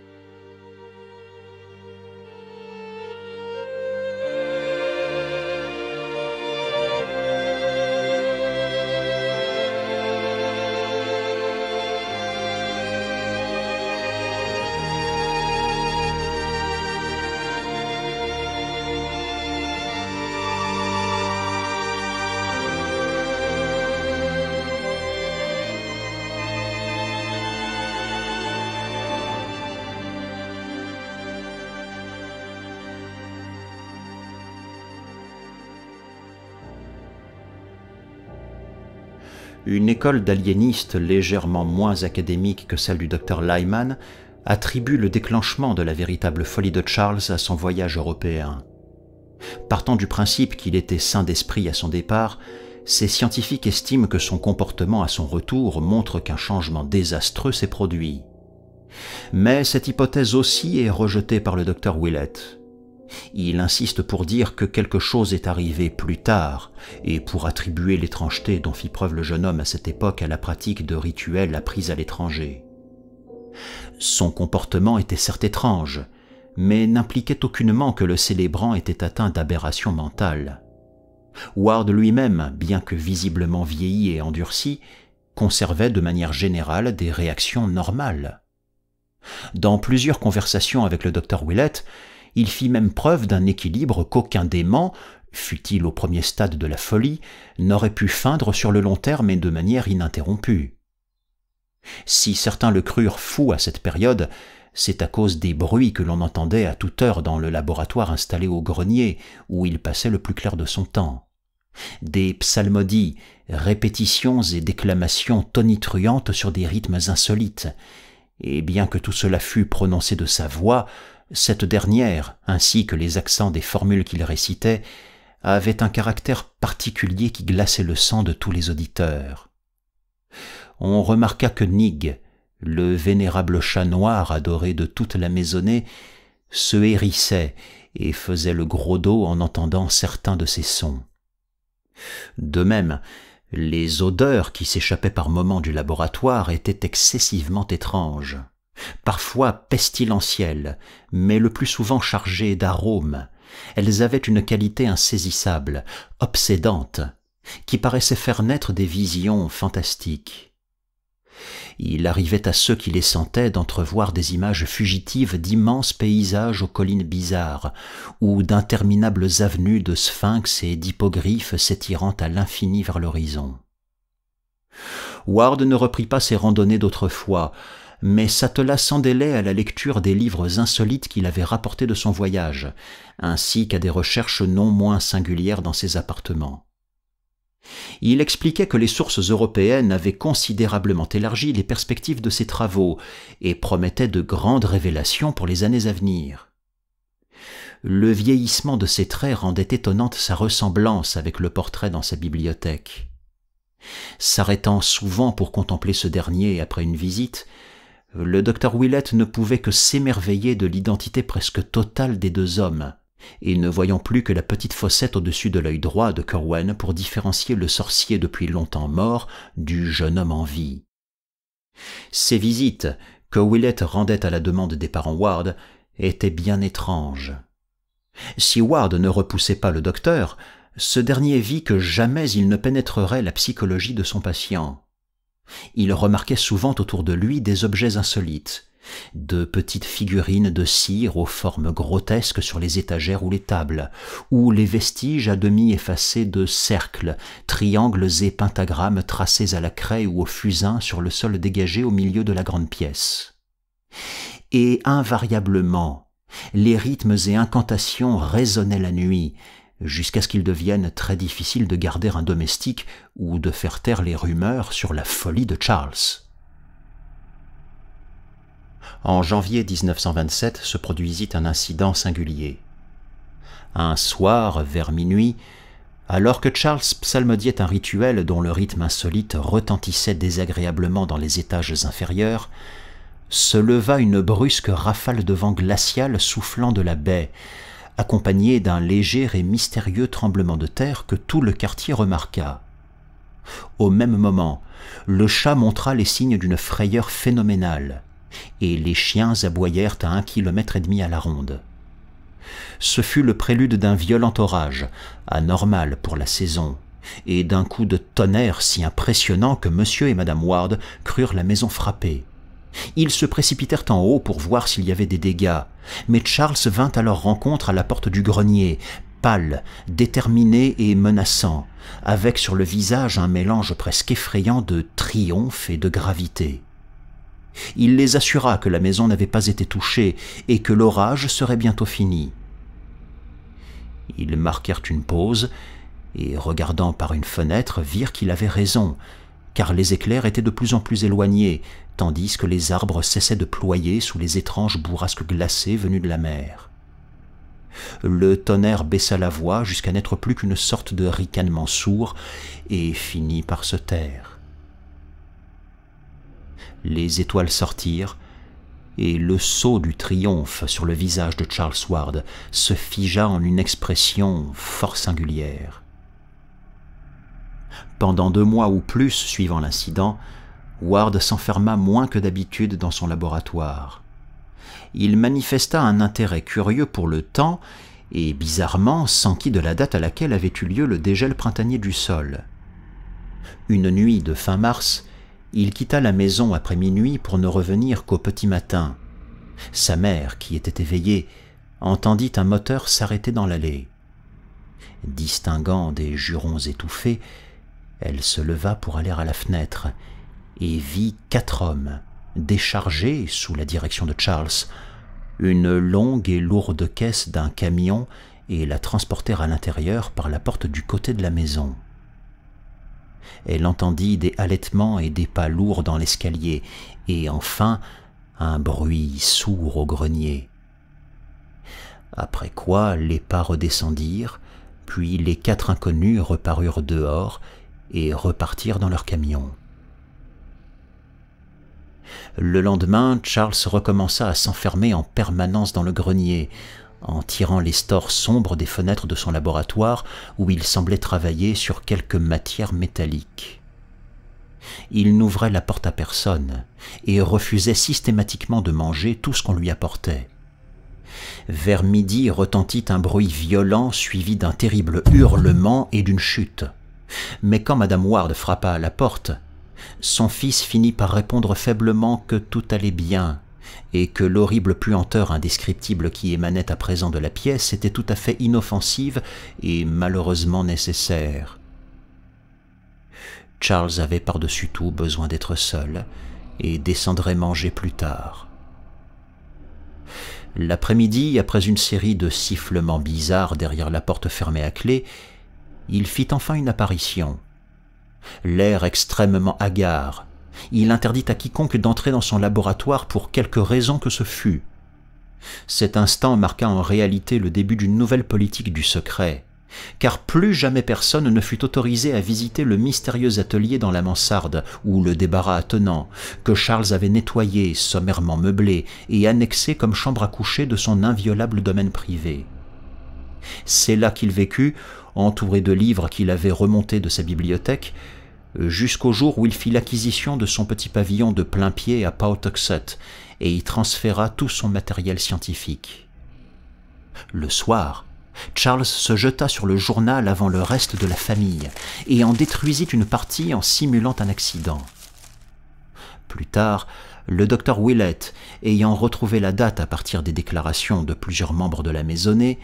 Une école d'aliénistes légèrement moins académique que celle du Dr Lyman attribue le déclenchement de la véritable folie de Charles à son voyage européen. Partant du principe qu'il était sain d'esprit à son départ, ces scientifiques estiment que son comportement à son retour montre qu'un changement désastreux s'est produit. Mais cette hypothèse aussi est rejetée par le Dr Willett. Il insiste pour dire que quelque chose est arrivé plus tard et pour attribuer l'étrangeté dont fit preuve le jeune homme à cette époque à la pratique de rituels appris à l'étranger. Son comportement était certes étrange, mais n'impliquait aucunement que le célébrant était atteint d'aberration mentale. Ward lui-même, bien que visiblement vieilli et endurci, conservait de manière générale des réactions normales. Dans plusieurs conversations avec le Dr Willett, il fit même preuve d'un équilibre qu'aucun dément, fût-il au premier stade de la folie, n'aurait pu feindre sur le long terme et de manière ininterrompue. Si certains le crurent fou à cette période, c'est à cause des bruits que l'on entendait à toute heure dans le laboratoire installé au grenier, où il passait le plus clair de son temps. Des psalmodies, répétitions et déclamations tonitruantes sur des rythmes insolites, et bien que tout cela fût prononcé de sa voix, cette dernière, ainsi que les accents des formules qu'il récitait, avaient un caractère particulier qui glaçait le sang de tous les auditeurs. On remarqua que Nig, le vénérable chat noir adoré de toute la maisonnée, se hérissait et faisait le gros dos en entendant certains de ces sons. De même, les odeurs qui s'échappaient par moments du laboratoire étaient excessivement étranges, parfois pestilentielles, mais le plus souvent chargées d'arômes. Elles avaient une qualité insaisissable, obsédante, qui paraissait faire naître des visions fantastiques. Il arrivait à ceux qui les sentaient d'entrevoir des images fugitives d'immenses paysages aux collines bizarres, ou d'interminables avenues de sphinx et d'hippogriffes s'étirant à l'infini vers l'horizon. Ward ne reprit pas ses randonnées d'autrefois, mais s'attela sans délai à la lecture des livres insolites qu'il avait rapportés de son voyage, ainsi qu'à des recherches non moins singulières dans ses appartements. Il expliquait que les sources européennes avaient considérablement élargi les perspectives de ses travaux et promettaient de grandes révélations pour les années à venir. Le vieillissement de ses traits rendait étonnante sa ressemblance avec le portrait dans sa bibliothèque. S'arrêtant souvent pour contempler ce dernier après une visite, le docteur Willett ne pouvait que s'émerveiller de l'identité presque totale des deux hommes, et ne voyant plus que la petite fossette au-dessus de l'œil droit de Curwen pour différencier le sorcier depuis longtemps mort du jeune homme en vie. Ces visites, que Willett rendait à la demande des parents Ward, étaient bien étranges. Si Ward ne repoussait pas le docteur, ce dernier vit que jamais il ne pénétrerait la psychologie de son patient. Il remarquait souvent autour de lui des objets insolites, de petites figurines de cire aux formes grotesques sur les étagères ou les tables, ou les vestiges à demi effacés de cercles, triangles et pentagrammes tracés à la craie ou au fusain sur le sol dégagé au milieu de la grande pièce. Et invariablement, les rythmes et incantations résonnaient la nuit, jusqu'à ce qu'il devienne très difficile de garder un domestique ou de faire taire les rumeurs sur la folie de Charles. En janvier 1927 se produisit un incident singulier. Un soir, vers minuit, alors que Charles psalmodiait un rituel dont le rythme insolite retentissait désagréablement dans les étages inférieurs, se leva une brusque rafale de vent glacial soufflant de la baie, accompagnée d'un léger et mystérieux tremblement de terre que tout le quartier remarqua. Au même moment, le chat montra les signes d'une frayeur phénoménale, et les chiens aboyèrent à 1,5 km à la ronde. Ce fut le prélude d'un violent orage, anormal pour la saison, et d'un coup de tonnerre si impressionnant que M. et Mme Ward crurent la maison frappée. Ils se précipitèrent en haut pour voir s'il y avait des dégâts, mais Charles vint à leur rencontre à la porte du grenier, pâle, déterminé et menaçant, avec sur le visage un mélange presque effrayant de triomphe et de gravité. Il les assura que la maison n'avait pas été touchée et que l'orage serait bientôt fini. Ils marquèrent une pause et, regardant par une fenêtre, virent qu'il avait raison, car les éclairs étaient de plus en plus éloignés, tandis que les arbres cessaient de ployer sous les étranges bourrasques glacées venues de la mer. Le tonnerre baissa la voix jusqu'à n'être plus qu'une sorte de ricanement sourd et finit par se taire. Les étoiles sortirent, et le sceau du triomphe sur le visage de Charles Ward se figea en une expression fort singulière. Pendant 2 mois ou plus suivant l'incident, Ward s'enferma moins que d'habitude dans son laboratoire. Il manifesta un intérêt curieux pour le temps et, bizarrement, s'enquit de la date à laquelle avait eu lieu le dégel printanier du sol. Une nuit de fin mars, il quitta la maison après minuit pour ne revenir qu'au petit matin. Sa mère, qui était éveillée, entendit un moteur s'arrêter dans l'allée. Distinguant des jurons étouffés, elle se leva pour aller à la fenêtre et vit 4 hommes décharger, sous la direction de Charles, une longue et lourde caisse d'un camion et la transporter à l'intérieur par la porte du côté de la maison. Elle entendit des halètements et des pas lourds dans l'escalier, et enfin un bruit sourd au grenier. Après quoi les pas redescendirent, puis les 4 inconnus reparurent dehors et repartirent dans leur camion. Le lendemain, Charles recommença à s'enfermer en permanence dans le grenier, en tirant les stores sombres des fenêtres de son laboratoire où il semblait travailler sur quelque matière métallique. Il n'ouvrait la porte à personne et refusait systématiquement de manger tout ce qu'on lui apportait. Vers midi retentit un bruit violent suivi d'un terrible hurlement et d'une chute. Mais quand Madame Ward frappa à la porte, son fils finit par répondre faiblement que tout allait bien et que l'horrible puanteur indescriptible qui émanait à présent de la pièce était tout à fait inoffensive et malheureusement nécessaire. Charles avait par-dessus tout besoin d'être seul et descendrait manger plus tard. L'après-midi, après une série de sifflements bizarres derrière la porte fermée à clé, il fit enfin une apparition. L'air extrêmement hagard, il interdit à quiconque d'entrer dans son laboratoire pour quelque raison que ce fût. Cet instant marqua en réalité le début d'une nouvelle politique du secret, car plus jamais personne ne fut autorisé à visiter le mystérieux atelier dans la mansarde ou le débarras attenant, que Charles avait nettoyé, sommairement meublé et annexé comme chambre à coucher de son inviolable domaine privé. C'est là qu'il vécut, entouré de livres qu'il avait remontés de sa bibliothèque, jusqu'au jour où il fit l'acquisition de son petit pavillon de plain-pied à Pawtuxet et y transféra tout son matériel scientifique. Le soir, Charles se jeta sur le journal avant le reste de la famille et en détruisit une partie en simulant un accident. Plus tard, le docteur Willett, ayant retrouvé la date à partir des déclarations de plusieurs membres de la maisonnée,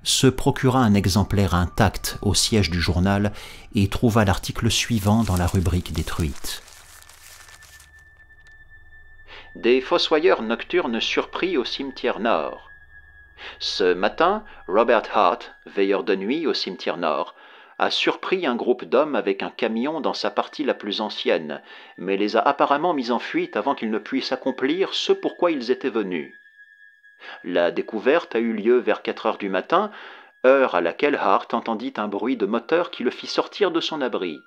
se procura un exemplaire intact au siège du journal et trouva l'article suivant dans la rubrique détruite. Des fossoyeurs nocturnes surpris au cimetière nord. Ce matin, Robert Hart, veilleur de nuit au cimetière nord, a surpris un groupe d'hommes avec un camion dans sa partie la plus ancienne, mais les a apparemment mis en fuite avant qu'ils ne puissent accomplir ce pourquoi ils étaient venus. La découverte a eu lieu vers 4 heures du matin, heure à laquelle Hart entendit un bruit de moteur qui le fit sortir de son abri.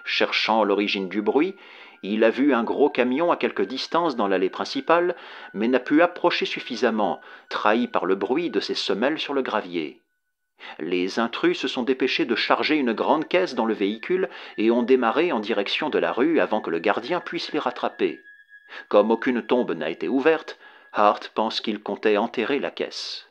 Cherchant l'origine du bruit, il a vu un gros camion à quelque distance dans l'allée principale, mais n'a pu approcher suffisamment, trahi par le bruit de ses semelles sur le gravier. Les intrus se sont dépêchés de charger une grande caisse dans le véhicule et ont démarré en direction de la rue avant que le gardien puisse les rattraper. Comme aucune tombe n'a été ouverte, Hart pense qu'il comptait enterrer la caisse.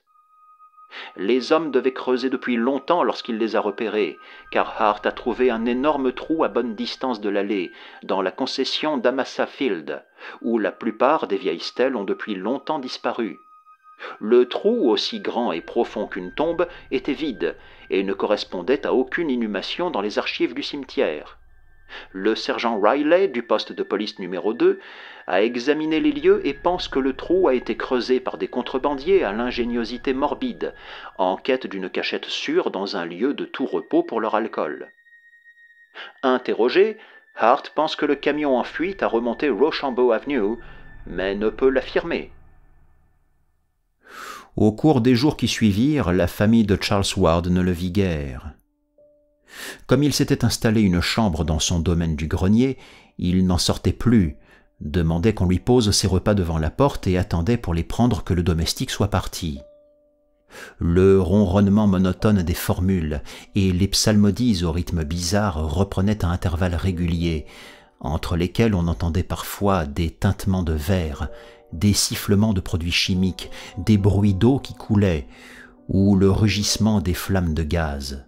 Les hommes devaient creuser depuis longtemps lorsqu'il les a repérés, car Hart a trouvé un énorme trou à bonne distance de l'allée, dans la concession d'Amasa Field, où la plupart des vieilles stèles ont depuis longtemps disparu. Le trou, aussi grand et profond qu'une tombe, était vide et ne correspondait à aucune inhumation dans les archives du cimetière. Le sergent Riley, du poste de police numéro 2, a examiné les lieux et pense que le trou a été creusé par des contrebandiers à l'ingéniosité morbide, en quête d'une cachette sûre dans un lieu de tout repos pour leur alcool. Interrogé, Hart pense que le camion en fuite a remonté Rochambeau Avenue, mais ne peut l'affirmer. Au cours des jours qui suivirent, la famille de Charles Ward ne le vit guère. Comme il s'était installé une chambre dans son domaine du grenier, il n'en sortait plus, demandait qu'on lui pose ses repas devant la porte et attendait pour les prendre que le domestique soit parti. Le ronronnement monotone des formules et les psalmodies au rythme bizarre reprenaient à intervalles réguliers, entre lesquels on entendait parfois des tintements de verre, des sifflements de produits chimiques, des bruits d'eau qui coulaient, ou le rugissement des flammes de gaz.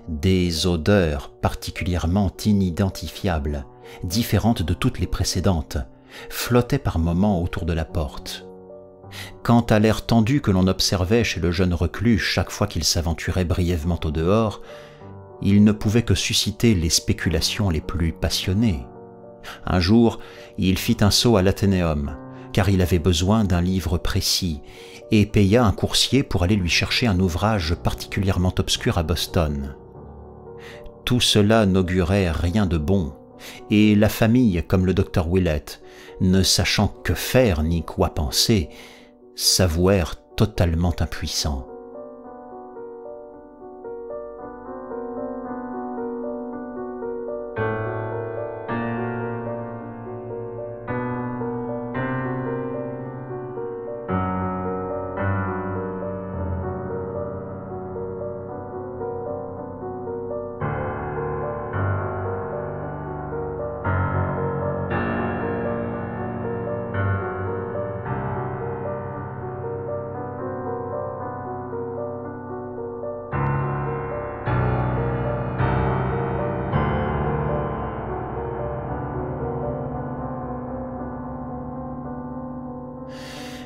Des odeurs particulièrement inidentifiables, différentes de toutes les précédentes, flottaient par moments autour de la porte. Quant à l'air tendu que l'on observait chez le jeune reclus chaque fois qu'il s'aventurait brièvement au dehors, il ne pouvait que susciter les spéculations les plus passionnées. Un jour, il fit un saut à l'Athénéum, car il avait besoin d'un livre précis, et paya un coursier pour aller lui chercher un ouvrage particulièrement obscur à Boston. Tout cela n'augurait rien de bon, et la famille, comme le docteur Willett, ne sachant que faire ni quoi penser, s'avouèrent totalement impuissants.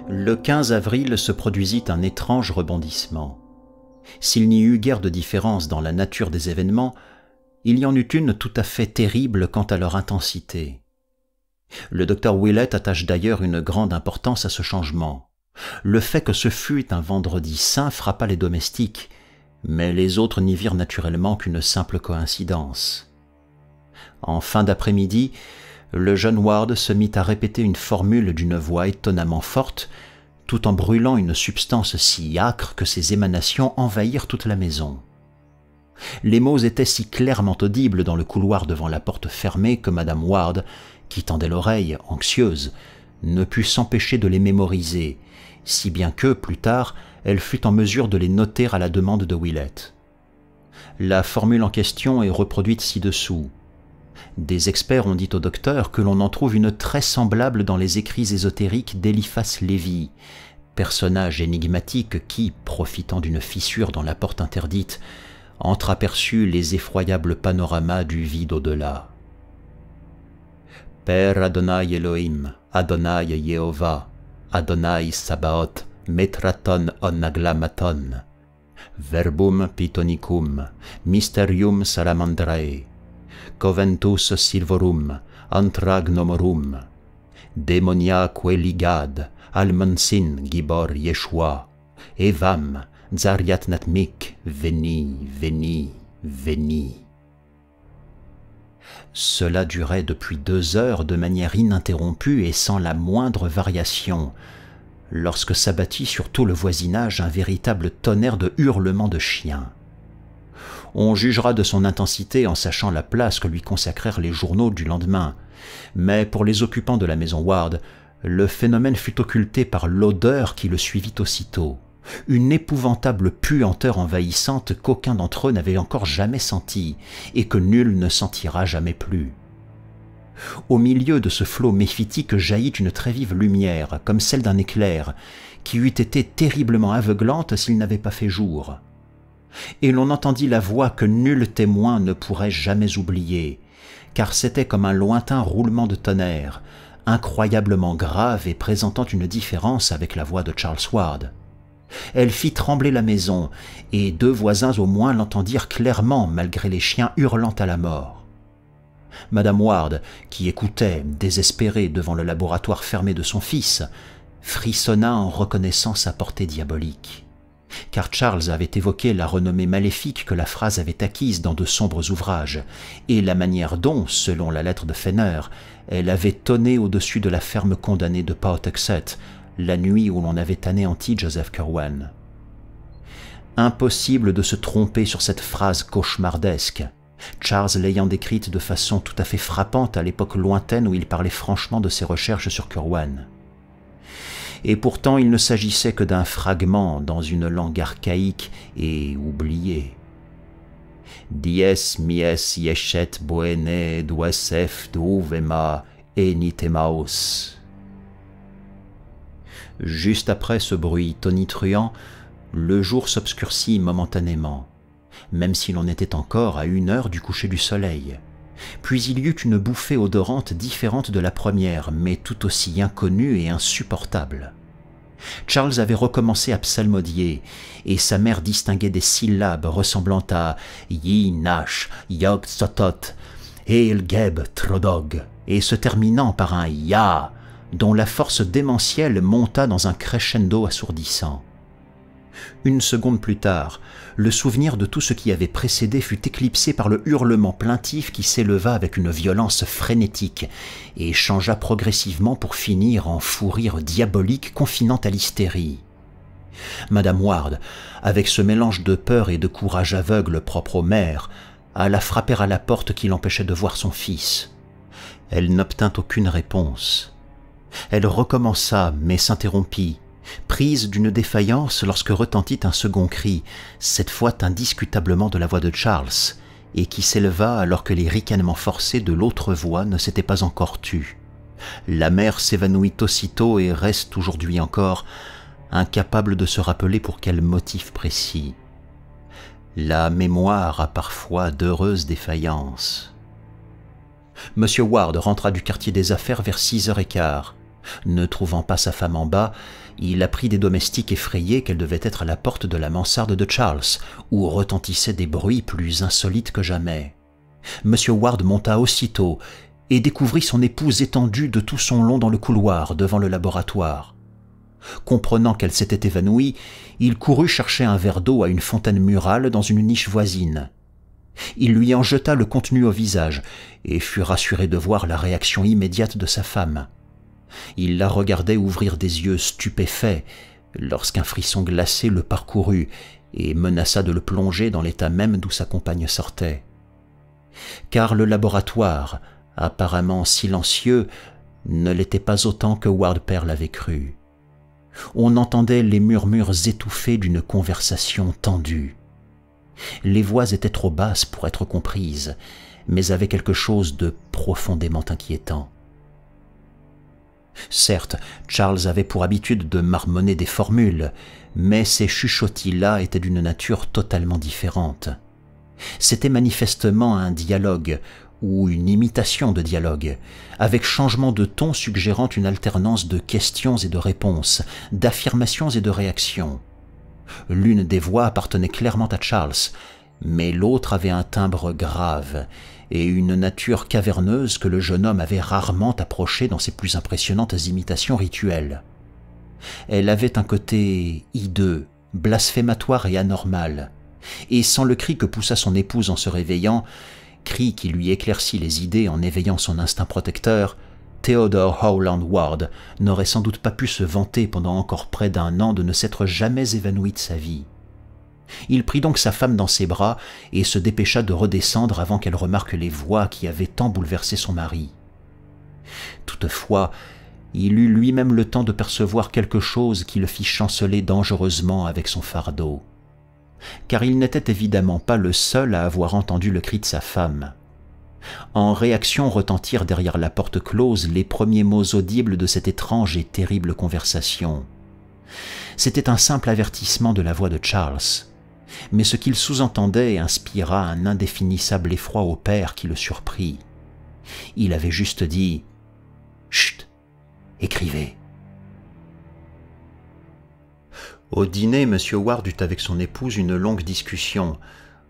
Le 15 avril se produisit un étrange rebondissement. S'il n'y eut guère de différence dans la nature des événements, il y en eut une tout à fait terrible quant à leur intensité. Le docteur Willett attache d'ailleurs une grande importance à ce changement. Le fait que ce fût un vendredi saint frappa les domestiques, mais les autres n'y virent naturellement qu'une simple coïncidence. En fin d'après-midi, le jeune Ward se mit à répéter une formule d'une voix étonnamment forte, tout en brûlant une substance si âcre que ses émanations envahirent toute la maison. Les mots étaient si clairement audibles dans le couloir devant la porte fermée que madame Ward, qui tendait l'oreille, anxieuse, ne put s'empêcher de les mémoriser, si bien que, plus tard, elle fut en mesure de les noter à la demande de Willett. La formule en question est reproduite ci-dessous. Des experts ont dit au docteur que l'on en trouve une très semblable dans les écrits ésotériques d'Eliphas Lévi, personnage énigmatique qui, profitant d'une fissure dans la porte interdite, entreaperçut les effroyables panoramas du vide au-delà. Père Adonai Elohim, Adonai Yehovah, Adonai Sabaoth, Metraton Onaglamaton, Verbum Pitonicum, Mysterium Salamandrae, Coventus Silvorum, Antragnomorum, Demoniaque Ligad, Almansin Gibor Yeshua, Evam, Zariat Natmik, Veni, Veni, Veni. Cela durait depuis 2 heures de manière ininterrompue et sans la moindre variation, lorsque s'abattit sur tout le voisinage un véritable tonnerre de hurlements de chiens. On jugera de son intensité en sachant la place que lui consacrèrent les journaux du lendemain, mais pour les occupants de la maison Ward, le phénomène fut occulté par l'odeur qui le suivit aussitôt, une épouvantable puanteur envahissante qu'aucun d'entre eux n'avait encore jamais sentie et que nul ne sentira jamais plus. Au milieu de ce flot méphitique jaillit une très vive lumière, comme celle d'un éclair, qui eût été terriblement aveuglante s'il n'avait pas fait jour. Et l'on entendit la voix que nul témoin ne pourrait jamais oublier, car c'était comme un lointain roulement de tonnerre, incroyablement grave et présentant une différence avec la voix de Charles Ward. Elle fit trembler la maison, et 2 voisins au moins l'entendirent clairement malgré les chiens hurlant à la mort. Madame Ward, qui écoutait, désespérée devant le laboratoire fermé de son fils, frissonna en reconnaissant sa portée diabolique. Car Charles avait évoqué la renommée maléfique que la phrase avait acquise dans de sombres ouvrages, et la manière dont, selon la lettre de Fenner, elle avait tonné au-dessus de la ferme condamnée de Pawtuxet, la nuit où l'on avait anéanti Joseph Curwen. Impossible de se tromper sur cette phrase cauchemardesque, Charles l'ayant décrite de façon tout à fait frappante à l'époque lointaine où il parlait franchement de ses recherches sur Curwen. Et pourtant il ne s'agissait que d'un fragment dans une langue archaïque et oubliée. Dies mies yeshet boene duesef duvema enitemaos. Juste après ce bruit tonitruant, le jour s'obscurcit momentanément, même si l'on était encore à 1 heure du coucher du soleil. Puis il y eut une bouffée odorante différente de la première, mais tout aussi inconnue et insupportable. Charles avait recommencé à psalmodier, et sa mère distinguait des syllabes ressemblant à « Yi nash, yog sotot, eil geb trodog » et se terminant par un « ya » dont la force démentielle monta dans un crescendo assourdissant. 1 seconde plus tard, le souvenir de tout ce qui avait précédé fut éclipsé par le hurlement plaintif qui s'éleva avec une violence frénétique et changea progressivement pour finir en fou rire diabolique confinant à l'hystérie. Madame Ward, avec ce mélange de peur et de courage aveugle propre aux mères, alla frapper à la porte qui l'empêchait de voir son fils. Elle n'obtint aucune réponse. Elle recommença, mais s'interrompit, prise d'une défaillance lorsque retentit un second cri, cette fois indiscutablement de la voix de Charles, et qui s'éleva alors que les ricanements forcés de l'autre voix ne s'étaient pas encore tus. La mère s'évanouit aussitôt et reste aujourd'hui encore incapable de se rappeler pour quel motif précis. La mémoire a parfois d'heureuses défaillances. Monsieur Ward rentra du quartier des affaires vers 6h15. Ne trouvant pas sa femme en bas, il apprit des domestiques effrayés qu'elle devait être à la porte de la mansarde de Charles, où retentissaient des bruits plus insolites que jamais. M. Ward monta aussitôt et découvrit son épouse étendue de tout son long dans le couloir devant le laboratoire. Comprenant qu'elle s'était évanouie, il courut chercher un verre d'eau à une fontaine murale dans une niche voisine. Il lui en jeta le contenu au visage et fut rassuré de voir la réaction immédiate de sa femme. Il la regardait ouvrir des yeux stupéfaits lorsqu'un frisson glacé le parcourut et menaça de le plonger dans l'état même d'où sa compagne sortait. Car le laboratoire, apparemment silencieux, ne l'était pas autant que Ward père l'avait cru. On entendait les murmures étouffés d'une conversation tendue. Les voix étaient trop basses pour être comprises, mais avaient quelque chose de profondément inquiétant. Certes, Charles avait pour habitude de marmonner des formules, mais ces chuchotis-là étaient d'une nature totalement différente. C'était manifestement un dialogue, ou une imitation de dialogue, avec changement de ton suggérant une alternance de questions et de réponses, d'affirmations et de réactions. L'une des voix appartenait clairement à Charles, mais l'autre avait un timbre grave et une nature caverneuse que le jeune homme avait rarement approchée dans ses plus impressionnantes imitations rituelles. Elle avait un côté hideux, blasphématoire et anormal, et sans le cri que poussa son épouse en se réveillant, cri qui lui éclaircit les idées en éveillant son instinct protecteur, Theodore Howland Ward n'aurait sans doute pas pu se vanter pendant encore près d'1 an de ne s'être jamais évanoui de sa vie. Il prit donc sa femme dans ses bras et se dépêcha de redescendre avant qu'elle remarque les voix qui avaient tant bouleversé son mari. Toutefois, il eut lui-même le temps de percevoir quelque chose qui le fit chanceler dangereusement avec son fardeau. Car il n'était évidemment pas le seul à avoir entendu le cri de sa femme. En réaction retentirent derrière la porte close les premiers mots audibles de cette étrange et terrible conversation. C'était un simple avertissement de la voix de Charles, mais ce qu'il sous-entendait inspira un indéfinissable effroi au père qui le surprit. Il avait juste dit « Chut, écrivez ». Au dîner, M. Ward eut avec son épouse une longue discussion,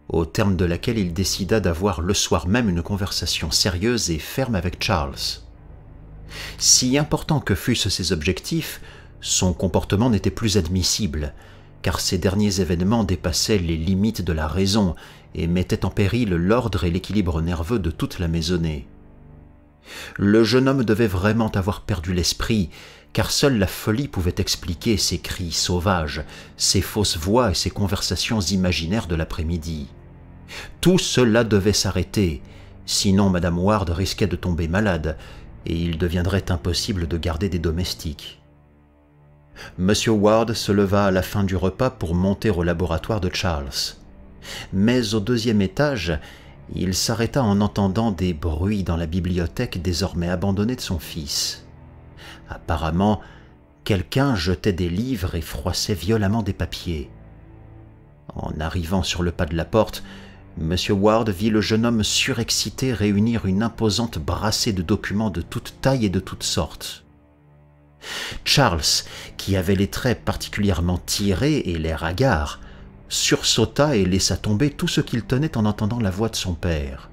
au terme de laquelle il décida d'avoir le soir même une conversation sérieuse et ferme avec Charles. Si important que fussent ses objectifs, son comportement n'était plus admissible, car ces derniers événements dépassaient les limites de la raison et mettaient en péril l'ordre et l'équilibre nerveux de toute la maisonnée. Le jeune homme devait vraiment avoir perdu l'esprit, car seule la folie pouvait expliquer ces cris sauvages, ces fausses voix et ces conversations imaginaires de l'après-midi. Tout cela devait s'arrêter, sinon Madame Ward risquait de tomber malade, et il deviendrait impossible de garder des domestiques. M. Ward se leva à la fin du repas pour monter au laboratoire de Charles. Mais au 2e étage, il s'arrêta en entendant des bruits dans la bibliothèque désormais abandonnée de son fils. Apparemment, quelqu'un jetait des livres et froissait violemment des papiers. En arrivant sur le pas de la porte, M. Ward vit le jeune homme surexcité réunir une imposante brassée de documents de toutes tailles et de toutes sortes. Charles, qui avait les traits particulièrement tirés et l'air hagard, sursauta et laissa tomber tout ce qu'il tenait en entendant la voix de son père.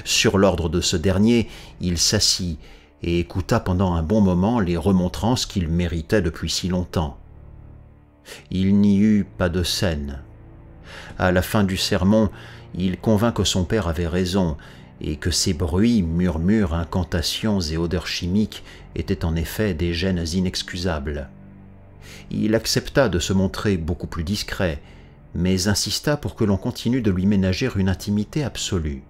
Sur l'ordre de ce dernier, il s'assit et écouta pendant un bon moment les remontrances qu'il méritait depuis si longtemps. Il n'y eut pas de scène. À la fin du sermon, il convint que son père avait raison et que ces bruits, murmures, incantations et odeurs chimiques étaient en effet des gênes inexcusables. Il accepta de se montrer beaucoup plus discret, mais insista pour que l'on continue de lui ménager une intimité absolue.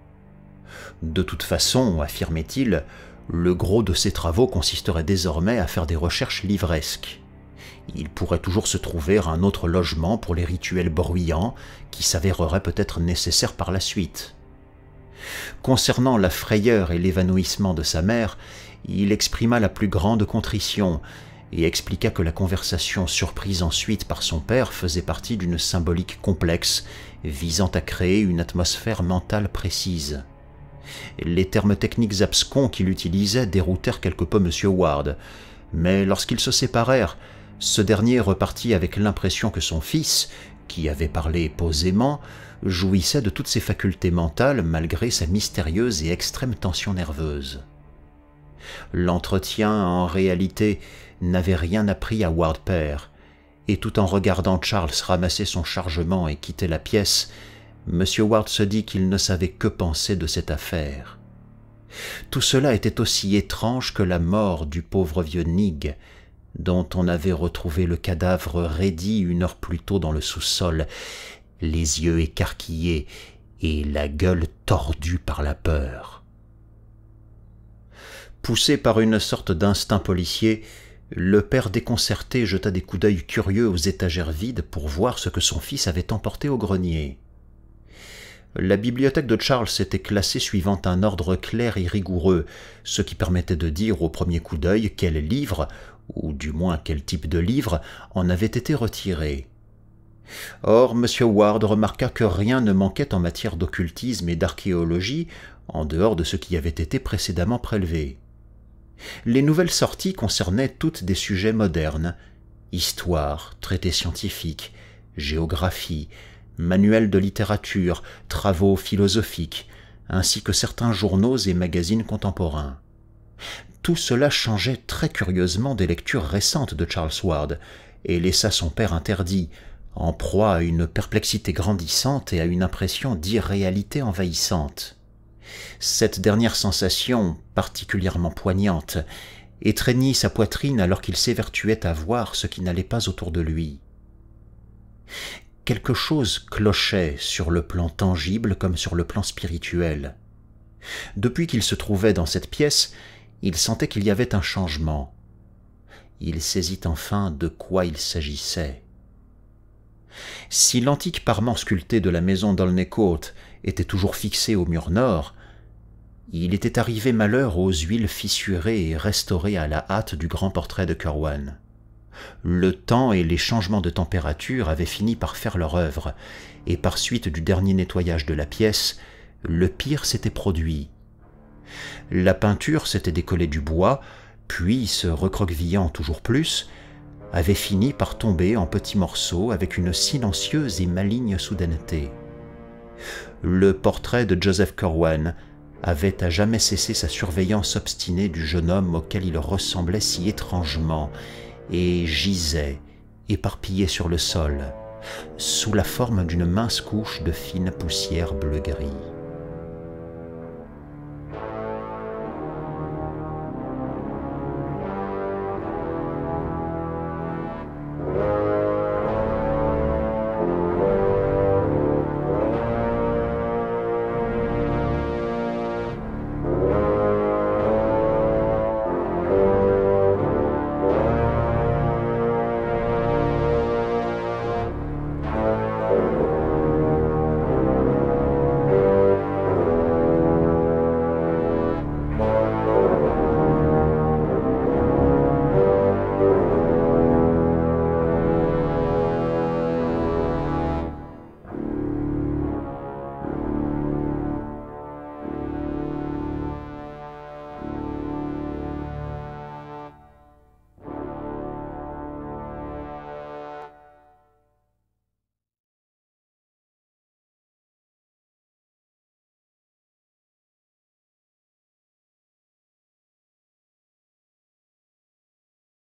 De toute façon, affirmait-il, le gros de ses travaux consisterait désormais à faire des recherches livresques. Il pourrait toujours se trouver un autre logement pour les rituels bruyants qui s'avéreraient peut-être nécessaires par la suite. Concernant la frayeur et l'évanouissement de sa mère, il exprima la plus grande contrition et expliqua que la conversation surprise ensuite par son père faisait partie d'une symbolique complexe visant à créer une atmosphère mentale précise. Les termes techniques abscons qu'il utilisait déroutèrent quelque peu M. Ward, mais lorsqu'ils se séparèrent, ce dernier repartit avec l'impression que son fils, qui avait parlé posément, jouissait de toutes ses facultés mentales malgré sa mystérieuse et extrême tension nerveuse. L'entretien, en réalité, n'avait rien appris à Ward père, et tout en regardant Charles ramasser son chargement et quitter la pièce, M. Ward se dit qu'il ne savait que penser de cette affaire. Tout cela était aussi étrange que la mort du pauvre vieux Nig, dont on avait retrouvé le cadavre raidi 1 heure plus tôt dans le sous-sol, les yeux écarquillés et la gueule tordue par la peur. Poussé par une sorte d'instinct policier, le père déconcerté jeta des coups d'œil curieux aux étagères vides pour voir ce que son fils avait emporté au grenier. La bibliothèque de Charles était classée suivant un ordre clair et rigoureux, ce qui permettait de dire au premier coup d'œil quel livre, ou du moins quel type de livre, en avait été retiré. Or, M. Ward remarqua que rien ne manquait en matière d'occultisme et d'archéologie, en dehors de ce qui avait été précédemment prélevé. Les nouvelles sorties concernaient toutes des sujets modernes: histoire, traités scientifiques, géographie, manuels de littérature, travaux philosophiques, ainsi que certains journaux et magazines contemporains. Tout cela changeait très curieusement des lectures récentes de Charles Ward, et laissa son père interdit, en proie à une perplexité grandissante et à une impression d'irréalité envahissante. Cette dernière sensation, particulièrement poignante, étreignit sa poitrine alors qu'il s'évertuait à voir ce qui n'allait pas autour de lui. Quelque chose clochait sur le plan tangible comme sur le plan spirituel. Depuis qu'il se trouvait dans cette pièce, il sentait qu'il y avait un changement. Il saisit enfin de quoi il s'agissait. Si l'antique parement sculpté de la maison d'Olney Court était toujours fixé au mur nord, il était arrivé malheur aux huiles fissurées et restaurées à la hâte du grand portrait de Corwan. Le temps et les changements de température avaient fini par faire leur œuvre, et par suite du dernier nettoyage de la pièce, le pire s'était produit. La peinture s'était décollée du bois, puis, se recroquevillant toujours plus, avait fini par tomber en petits morceaux avec une silencieuse et maligne soudaineté. Le portrait de Joseph Corwan avait à jamais cessé sa surveillance obstinée du jeune homme auquel il ressemblait si étrangement, et gisait, éparpillé sur le sol, sous la forme d'une mince couche de fine poussière bleu-gris.